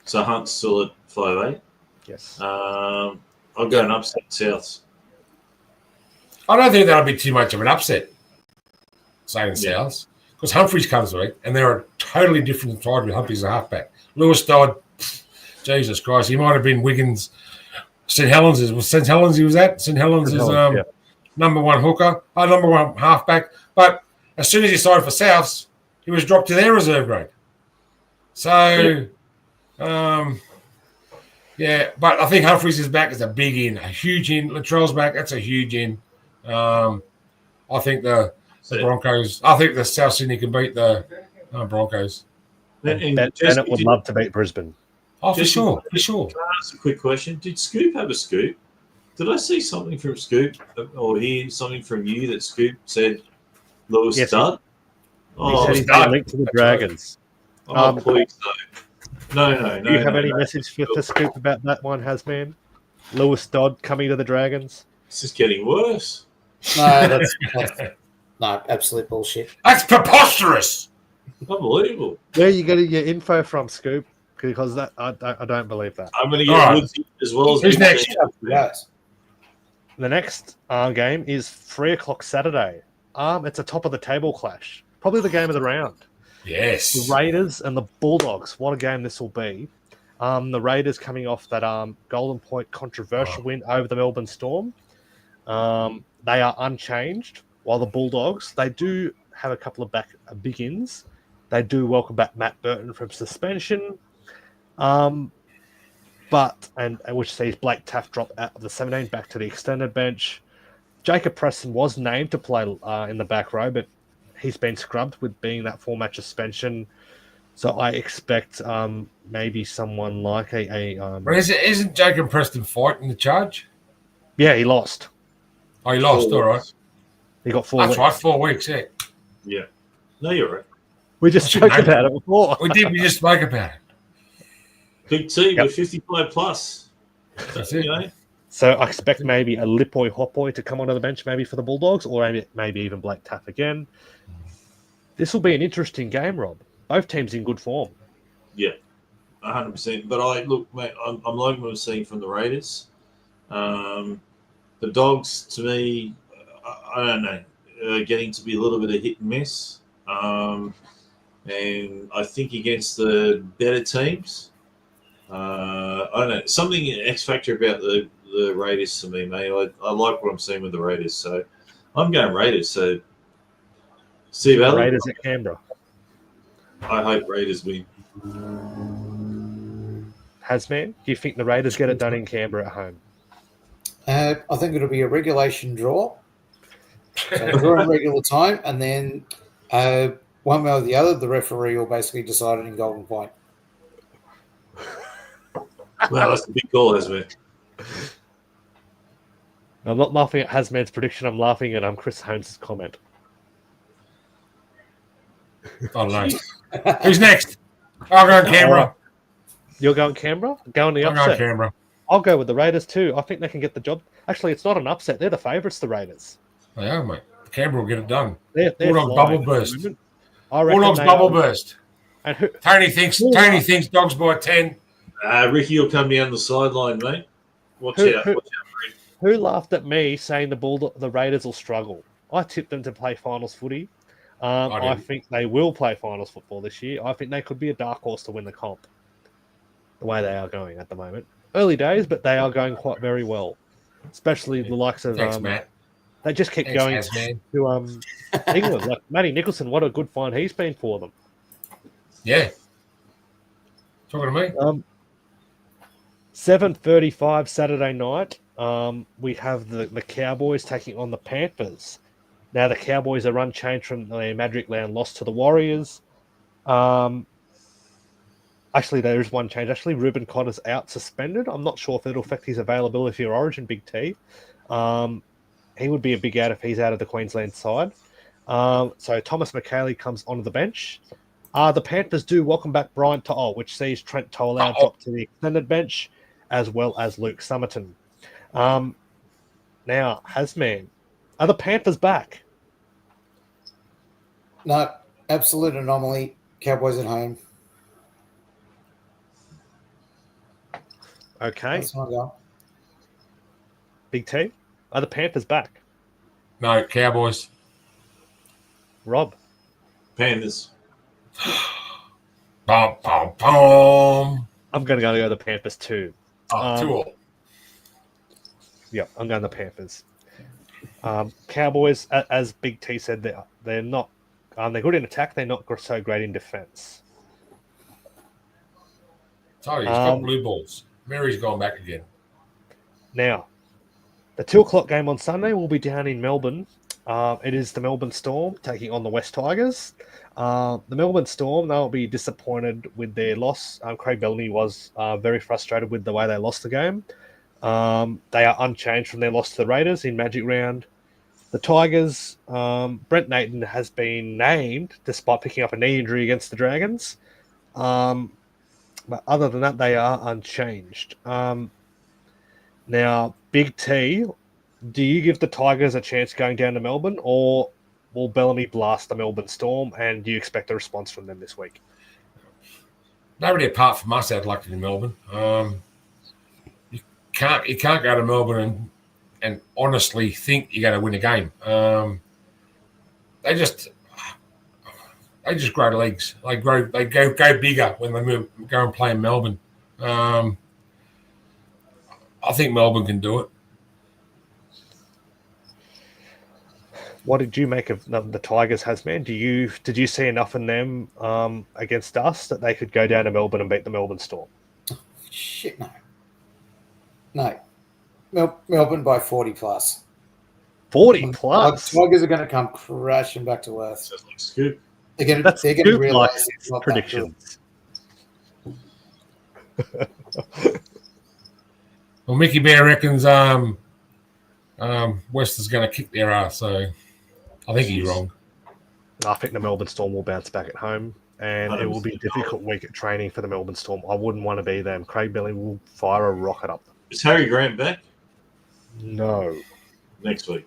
So Hunt's still at 5'8". Yes. I'll go an upset Souths. I don't think that'll be too much of an upset, saying Souths, because Humphries comes back, and they're a totally different side with Humphries as a halfback. Lewis Dodd, Jesus Christ, he might have been Wiggins. St Helens he was at. St Helens is number one hooker, number one halfback. But as soon as he started for Souths, he was dropped to their reserve grade. So, but I think Humphries is back as a big in, a huge in. Latrell's back, that's a huge in. I think the Broncos, I think the South Sydney can beat the Broncos. Bennett would love to beat Brisbane. Oh, for sure. Can I ask a quick question? Did Scoop have a scoop? Did I see something from Scoop or hear something from you that Scoop said Lewis Stud? He said he's got a link to the Dragons. Oh, please no. Do you have any message for Scoop about that one, Hasman? Lewis Dodd coming to the Dragons? It's just getting worse. No, that's absolute bullshit. That's preposterous. Unbelievable. Where are you getting your info from, Scoop? Because that I don't believe that. I'm going to get Woodsy as well as who's next? The next game is 3:00 Saturday. It's a top of the table clash. Probably the game of the round. Yes. The Raiders and the Bulldogs. What a game this will be. The Raiders coming off that Golden Point controversial win over the Melbourne Storm. They are unchanged, while the Bulldogs, they do have a couple of big ins. They do welcome back Matt Burton from suspension. Which sees Blake Taft drop out of the 17 back to the extended bench. Jacob Preston was named to play in the back row, but he's been scrubbed with being that 4-match suspension. So I expect maybe someone like But isn't Jacob Preston fighting the charge? Yeah, he lost. Oh, he lost, all right. He got 4 weeks. That's right, 4 weeks, yeah. Yeah. No, you're right. We just spoke about it before. We just spoke about it. Big T with 55 plus. That's it. So I expect maybe a Lipoi Hopoi to come onto the bench maybe for the Bulldogs, or maybe even Blake Taff again. This will be an interesting game, Rob. Both teams in good form. Yeah, 100%. But mate, I'm liking what I'm seeing from the Raiders. The Dogs, to me, I don't know, getting to be a little bit of hit and miss. And I think against the better teams, I don't know, something X factor about the Raiders to me, mate. I like what I'm seeing with the Raiders, so I'm going Raiders. So, Steve Allen, Raiders at Canberra. I hope Raiders win. Hasman, do you think the Raiders get it done in Canberra at home? I think it'll be a regulation draw. So draw in regular time, and then one way or the other, the referee will basically decide it in Golden Point. Well, that's a big call, Hasman. I'm not laughing at Hasman's prediction. I'm laughing at Chris Holmes' comment. Oh, no. Who's next? I'll go Canberra. You're going Canberra? Going the I'll upset? go Canberra. I'll go with the Raiders too. I think they can get the job. Actually, it's not an upset. They're the favourites, the Raiders. They are, mate. Canberra will get it done. They're Bulldogs flying bubble at the burst. moment. I reckon Bulldogs they bubble are. burst. And who Tony thinks Dogs by 10. Ricky will come down the sideline, mate. Watch Who- out. who- Watch out, Rick. who laughed at me saying the Raiders will struggle? I tipped them to play finals footy. I didn't. think they will play finals football this year. I think they could be a dark horse to win the comp. The way they are going at the moment, early days, but they are going quite very well. Especially the likes of Thanks, Matt. they just keep Thanks, going Hazman. to England. Like Matty Nicholson, what a good find he's been for them. Yeah. Talking to me? 7:35 Saturday night. We have the Cowboys taking on the Panthers. Now the Cowboys are unchanged from their Magic Land loss to the Warriors. Actually, there is one change. Actually, Ruben Connor's out suspended. I'm not sure if it'll affect his availability for Origin, Big T. He would be a big out if he's out of the Queensland side. So Thomas McKaylee comes onto the bench. The Panthers do welcome back Brian To'o, which sees Trent Tolau drop to the extended bench, as well as Luke Summerton. Now, Hasman, are the Panthers back? No, absolute anomaly. Cowboys at home. Okay, That's my goal. Big T, are the Panthers back? No, Cowboys. Rob, Panthers. Bum, bum, bum. I'm going to go the Panthers too. 2-all. Yeah, I'm going the Panthers. Cowboys, as Big T said, they're not. They're good in attack. They're not so great in defense. Sorry, he's got blue balls. Mary's gone back again. Now, the 2:00 game on Sunday will be down in Melbourne. It is the Melbourne Storm taking on the West Tigers. The Melbourne Storm, they'll be disappointed with their loss. Craig Bellamy was very frustrated with the way they lost the game. They are unchanged from their loss to the Raiders in Magic Round. The Tigers, Brent Nathan has been named despite picking up a knee injury against the Dragons. But other than that, they are unchanged. Now, Big T, do you give the Tigers a chance going down to Melbourne, or will Bellamy blast the Melbourne Storm, and do you expect a response from them this week? Nobody apart from us had luck in Melbourne. You can't go to Melbourne and honestly think you're going to win a game. They just grow legs. They go bigger when they go and play in Melbourne. I think Melbourne can do it. What did you make of the Tigers, Hasman? Did you see enough in them against us that they could go down to Melbourne and beat the Melbourne Storm? Shit, no. Melbourne by 40 plus. 40 plus? Tigers are going to come crashing back to earth. Sounds like Scoop. They're going That's to good realize like it's not predictions. Well, Mickey Bear reckons West is going to kick their ass, so I think he's wrong. I think the Melbourne Storm will bounce back at home, and it will be a difficult week at training for the Melbourne Storm. I wouldn't want to be them. Craig Bellamy will fire a rocket up them. Is Harry Grant back No. next week?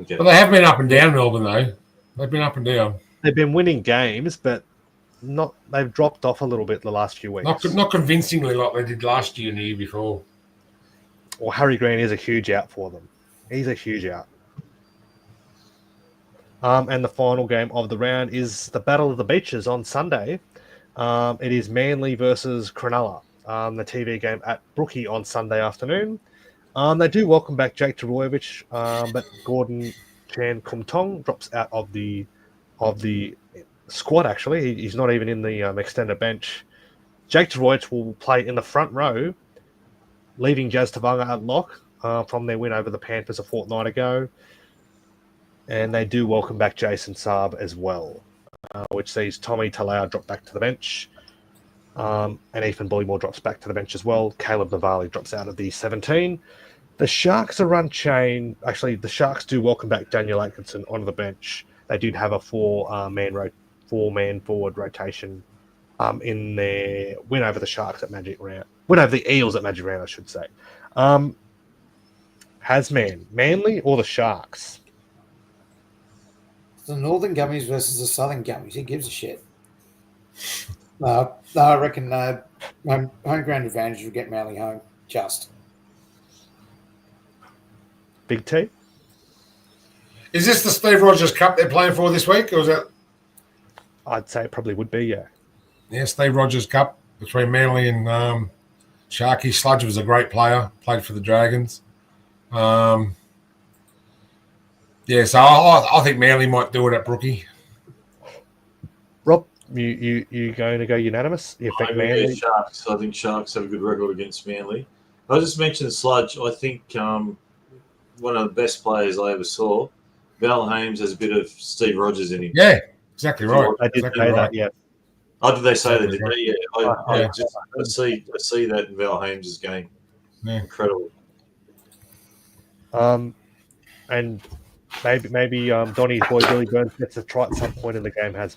Okay. But they have been up and down, Melbourne, though. They've been up and down. They've been winning games, but they've dropped off a little bit the last few weeks. Not convincingly like they did last year and the year before. Well, Harry Grant is a huge out for them. He's a huge out. And the final game of the round is the Battle of the Beaches on Sunday. It is Manly versus Cronulla, the TV game at Brookie on Sunday afternoon. They do welcome back Jake Trbojevic, but Gordon Chan Kumtong drops out of the squad, actually. He's not even in the extended bench. Jake Trbojevic will play in the front row, leaving Jazz Tavanga at lock from their win over the Panthers a fortnight ago. And they do welcome back Jason Saab as well, which sees Tommy Talau drop back to the bench. And Ethan Bullymore drops back to the bench as well. Caleb Navali drops out of the 17. The Sharks are unchained. Actually, the Sharks do welcome back Daniel Atkinson onto the bench. They did have a four-man forward rotation in their win over the Sharks at Magic Round. Win over the Eels at Magic Round, I should say. Hasman, Manly or the Sharks? The Northern Gummies versus the Southern Gummies. Who gives a shit? No, I reckon home ground advantage will get Manly home. Just. Big T? Is this the Steve Rogers Cup they're playing for this week, or is that? I'd say it probably would be, yeah. Yeah, Steve Rogers Cup between Manly and Sharky. Sludge was a great player, played for the Dragons. So I think Manly might do it at Brookie. Rob, you going to go unanimous? You think Manly? Sharks. I think Sharks have a good record against Manly. I just mentioned Sludge. I think one of the best players I ever saw. Val Hames has a bit of Steve Rogers in him. Yeah, exactly right. I did exactly say right. that, yeah. Oh, did they say that? Did Right. they? Yeah. I see that in Val Hames' game. Yeah. Incredible. And maybe Donny's boy Billy Burns gets a try at some point in the game, man.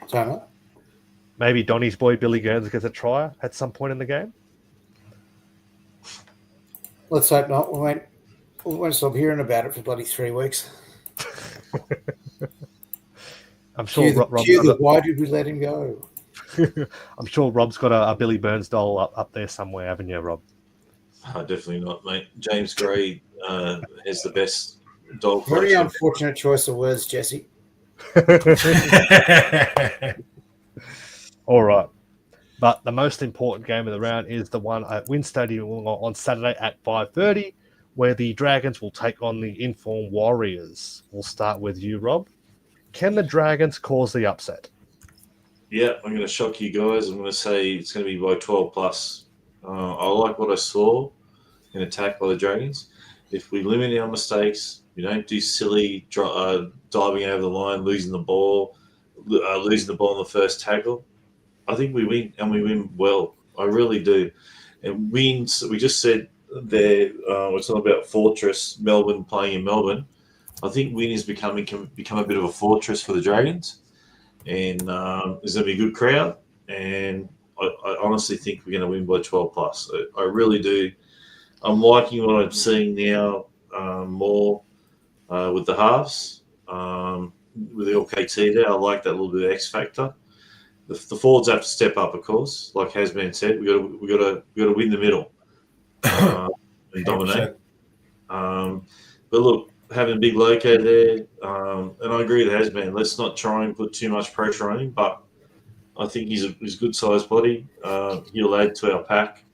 So, Maybe Donny's boy Billy Burns gets a try at some point in the game. let's hope not. We won't stop hearing about it for bloody 3 weeks. I'm sure Why did we let him go? I'm sure Rob's got a Billy Burns doll up there somewhere, haven't you, Rob? Definitely not, mate. James Gray has the best dog. Very collection. unfortunate choice of words, Jesse. All right. But the most important game of the round is the one at Wynn Stadium on Saturday at 5:30, where the Dragons will take on the Informed Warriors. We'll start with you, Rob. Can the Dragons cause the upset? Yeah, I'm going to shock you guys. I'm going to say it's going to be by 12 plus. I like what I saw in attack by the Dragons. If we limit our mistakes, we don't do silly diving over the line, losing the ball in the first tackle, I think we win, and we win well. I really do. And wins, we just said there, it's not about fortress, Melbourne playing in Melbourne. I think win is become a bit of a fortress for the Dragons. And there's going to be a good crowd. And I honestly think we're going to win by 12 plus. I really do. I'm liking what I'm seeing now more with the halves, with the LKT there. I like that little bit of X factor. The forwards have to step up, of course. Like Hasman said, we got to win the middle and dominate. But look, having Big Loco there, and I agree with Hasman. Let's not try and put too much pressure on him, but I think he's a good sized body. He'll add to our pack.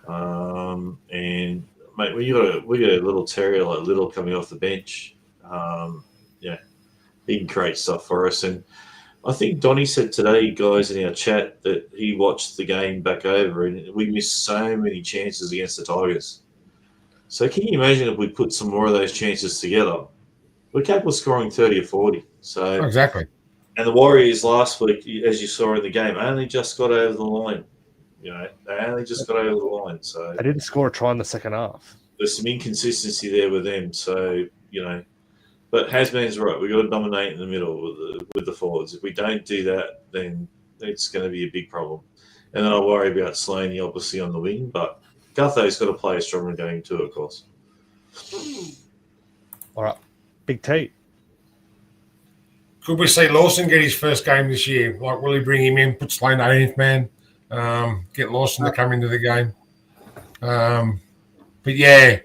And mate, we got a little terrier like Little coming off the bench. He can create stuff for us. And I think Donny said today, guys, in our chat that he watched the game back over and we missed so many chances against the Tigers. So can you imagine if we put some more of those chances together? We're capable of scoring 30 or 40. So Exactly. And the Warriors last week, as you saw in the game, only just got over the line. They only just got over the line. So I didn't score a try in the second half. There's some inconsistency there with them. So, but Hasman's right. We've got to dominate in the middle with the forwards. If we don't do that, then it's going to be a big problem. And then I worry about Slaney, obviously, on the wing. But Gutho's got to play a stronger game too, of course. All right. Big T. Could we see Lawson get his first game this year? Like, will he bring him in, put Slane 18th man, get Lawson to come into the game? But yeah,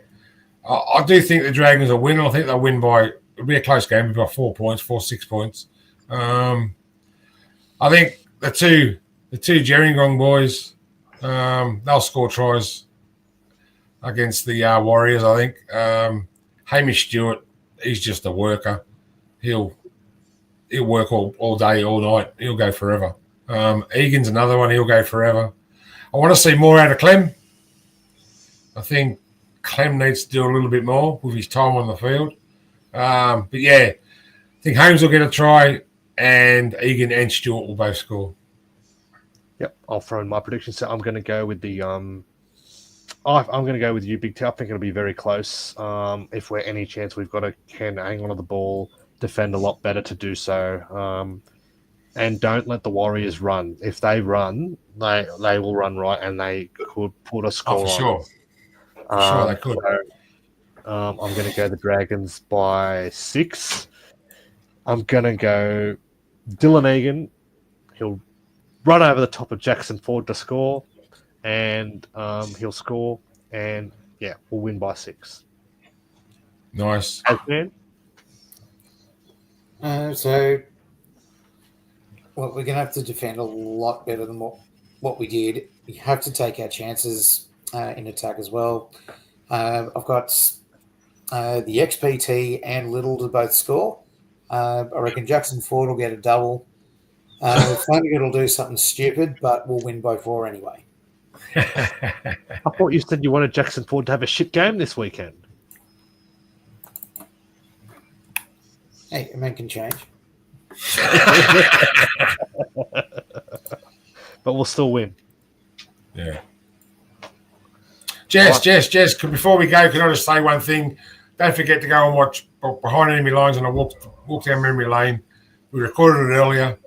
I do think the Dragons will win. I think they'll win by, it'll be a close game, by 4 points, 6 points. I think the two Gerringong boys, they'll score tries against the Warriors, I think. Hamish Stewart, he's just a worker. He'll work all day, all night. He'll go forever. Egan's another one. He'll go forever. I want to see more out of Clem. I think Clem needs to do a little bit more with his time on the field. But yeah, I think Holmes will get a try and Egan and Stewart will both score. Yep, I'll throw in my prediction. So I'm going to go with the I'm going to go with you, Big T. I think it'll be very close. If we're any chance, we've got to can hang on to the ball, defend a lot better to do so, and don't let the Warriors run. If they run, they will run right, and they could put a score for sure. on. They could. I'm going to go the Dragons by 6. I'm going to go Dylan Egan. He'll run over the top of Jackson Ford to score, and he'll score, and yeah, we'll win by 6. Nice. Hasman? So, well, we're going to have to defend a lot better than what we did. We have to take our chances in attack as well. I've got the XPT and Little to both score. I reckon Jackson Ford will get a double. Flanagan will do something stupid, but we'll win by 4 anyway. I thought you said you wanted Jackson Ford to have a shit game this weekend. Hey, a man can change. But we'll still win. Yeah. Jess, before we go, can I just say one thing? Don't forget to go and watch Behind Enemy Lines on a walk down memory lane. We recorded it earlier.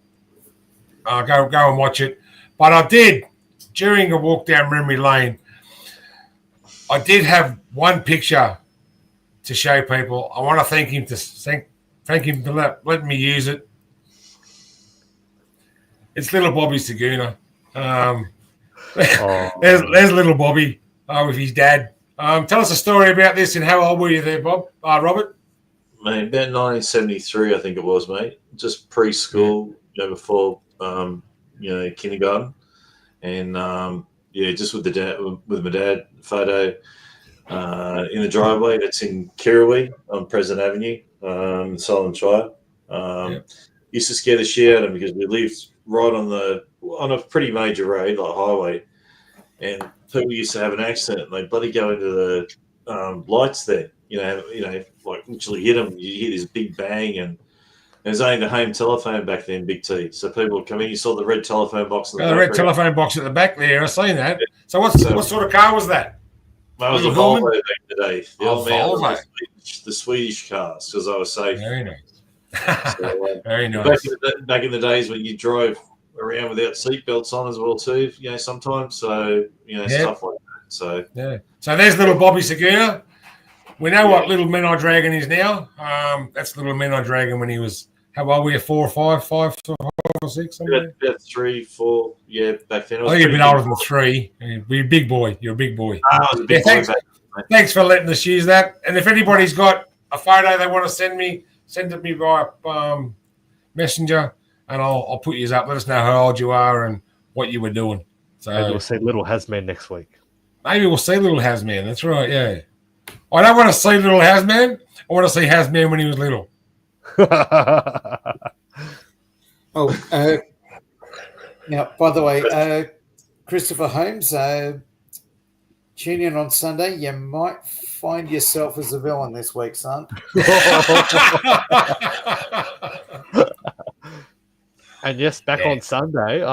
Go and watch it. But I did, during a walk down memory lane, I did have one picture to show people. I want to thank him for letting me use it. It's little Bobby Saguna. There's little Bobby with his dad. Tell us a story about this and how old were you there, Bob? Robert? Mate, about 1973, I think it was, mate. Just preschool, before kindergarten, and just with my dad. Photo in the driveway. That's in Kirrawee on President Avenue, Solomon Shire. Used to scare the shit out of them because we lived right on a pretty major road, like highway, and people used to have an accident and they bloody go into the lights there. Like literally hit them. You hear this big bang, and it was only the home telephone back then, Big T. So people would come in. You saw the red telephone box. The red telephone box at the back there. I've seen that. Yeah. So what sort of car was that? Well, it was a Volvo back in the day. The Swedish cars, because I was safe. Very nice. Very nice. Back in the days when you drove around without seatbelts on as well too, sometimes. So stuff like that. So So there's little Bobby Saguna. We know what Little Menai Dragon is now. That's Little Menai Dragon when he was, how old were you? 4 or 5 or 6? About 3, 4. Yeah, back then. I think you're a bit older than 3. You're a big boy. You're a big boy. I was a big boy. Thanks for letting us use that. And if anybody's got a photo they want to send it me via Messenger, and I'll put you up. Let us know how old you are and what you were doing. So maybe we'll see Little Hasman next week. Maybe we'll see Little Hasman. That's right, yeah. I don't want to see Little Hasman. I want to see Hasman when he was little. Now, by the way, Christopher Holmes, tune in on Sunday. You might find yourself as a villain this week, son. And yes, back on Sunday,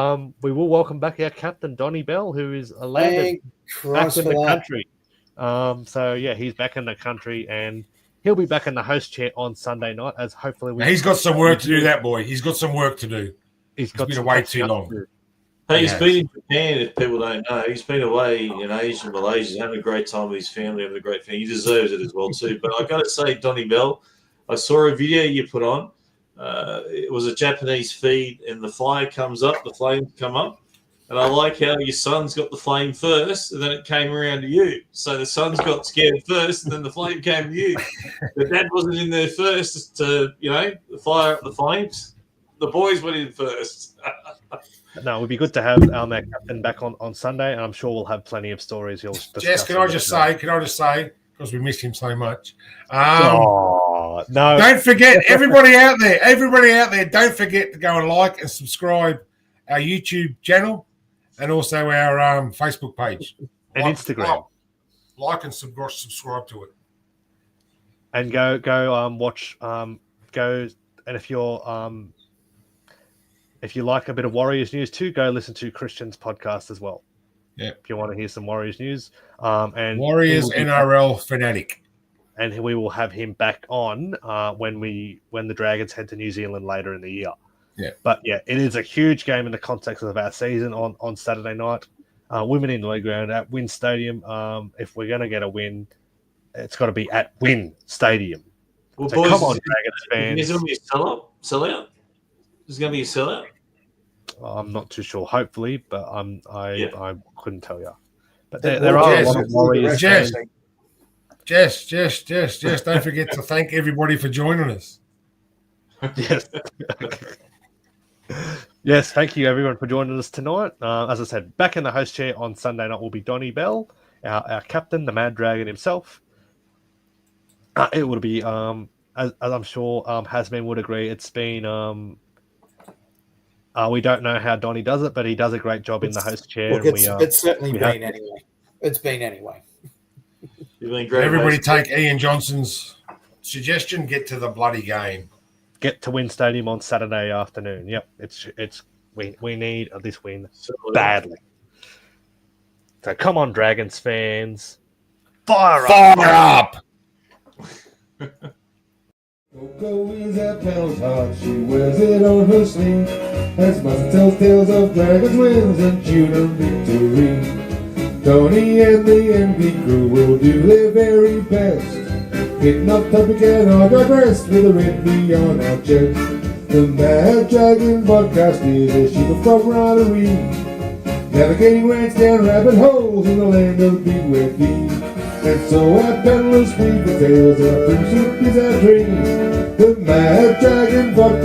we will welcome back our captain, Donnie Bell, who is landed back in the country. So he's back in the country, and he'll be back in the host chair on Sunday night. As hopefully he's got some work to do. That boy, he's got some work to do. He's been away too long. Hey, he's been in Japan. If people don't know, he's been away in Asia and Malaysia, having a great time with his family, having a great family. He deserves it as well too. But I got to say, Donnie Bell, I saw a video you put on. It was a Japanese feed, and the fire comes up, the flames come up. And I like how your son's got the flame first, and then it came around to you. So the son's got scared first, and then the flame came to you. The dad wasn't in there first to, fire up the flames. The boys went in first. No, it would be good to have our captain back on Sunday, and I'm sure we'll have plenty of stories. Jess, can I just say, because we miss him so much. No. Don't forget, everybody out there, don't forget to go and like and subscribe our YouTube channel. And also our Facebook page. And Instagram. Like and subscribe to it. And go watch and if you like a bit of Warriors news too, go listen to Christian's podcast as well. Yeah. If you want to hear some Warriors news. And Warriors NRL fanatic. And we will have him back on when the Dragons head to New Zealand later in the year. Yeah. But it is a huge game in the context of our season on Saturday night. Women in the league ground at Wynn Stadium. If we're going to get a win, it's got to be at Wynn Stadium. Well, So boys, come on, is Dragons it going fans. to be a sellout? Is it going to be a sellout? I'm not too sure. Hopefully, but I couldn't tell you. But there Well, are a Jess, lot of Warriors Jess. fans. Jess, don't forget to thank everybody for joining us. Yes. Yes, thank you everyone for joining us tonight. As I said, back in the host chair on Sunday night will be Donnie Bell, our captain, the Mad Dragon himself. It would be, as I'm sure Hasman would agree, it's been, we don't know how Donnie does it, but he does a great job in the host chair. Look, and it's certainly been anyway. It's been anyway. You've been great. Everybody mate. take Ian Johnson's suggestion, get to the bloody game. Get to Wynn Stadium on Saturday afternoon. Yep, we need this win So, badly. So come on, Dragons fans, fire up! Fire up! Coco is at Pell's heart, she wears it on her sleeve. As Mustard tells tales of dragons, wins and Tudor victory. Tony and the MD crew will do their very best, hitting off topic and I digress with a red V on our chest. The Mad Dragon podcast is a sheep of camaraderie, navigating rants down rabbit holes in the land of big wet feet. And so our peddlers weave the tales and our pursuit is our dream. The Mad Dragon podcast.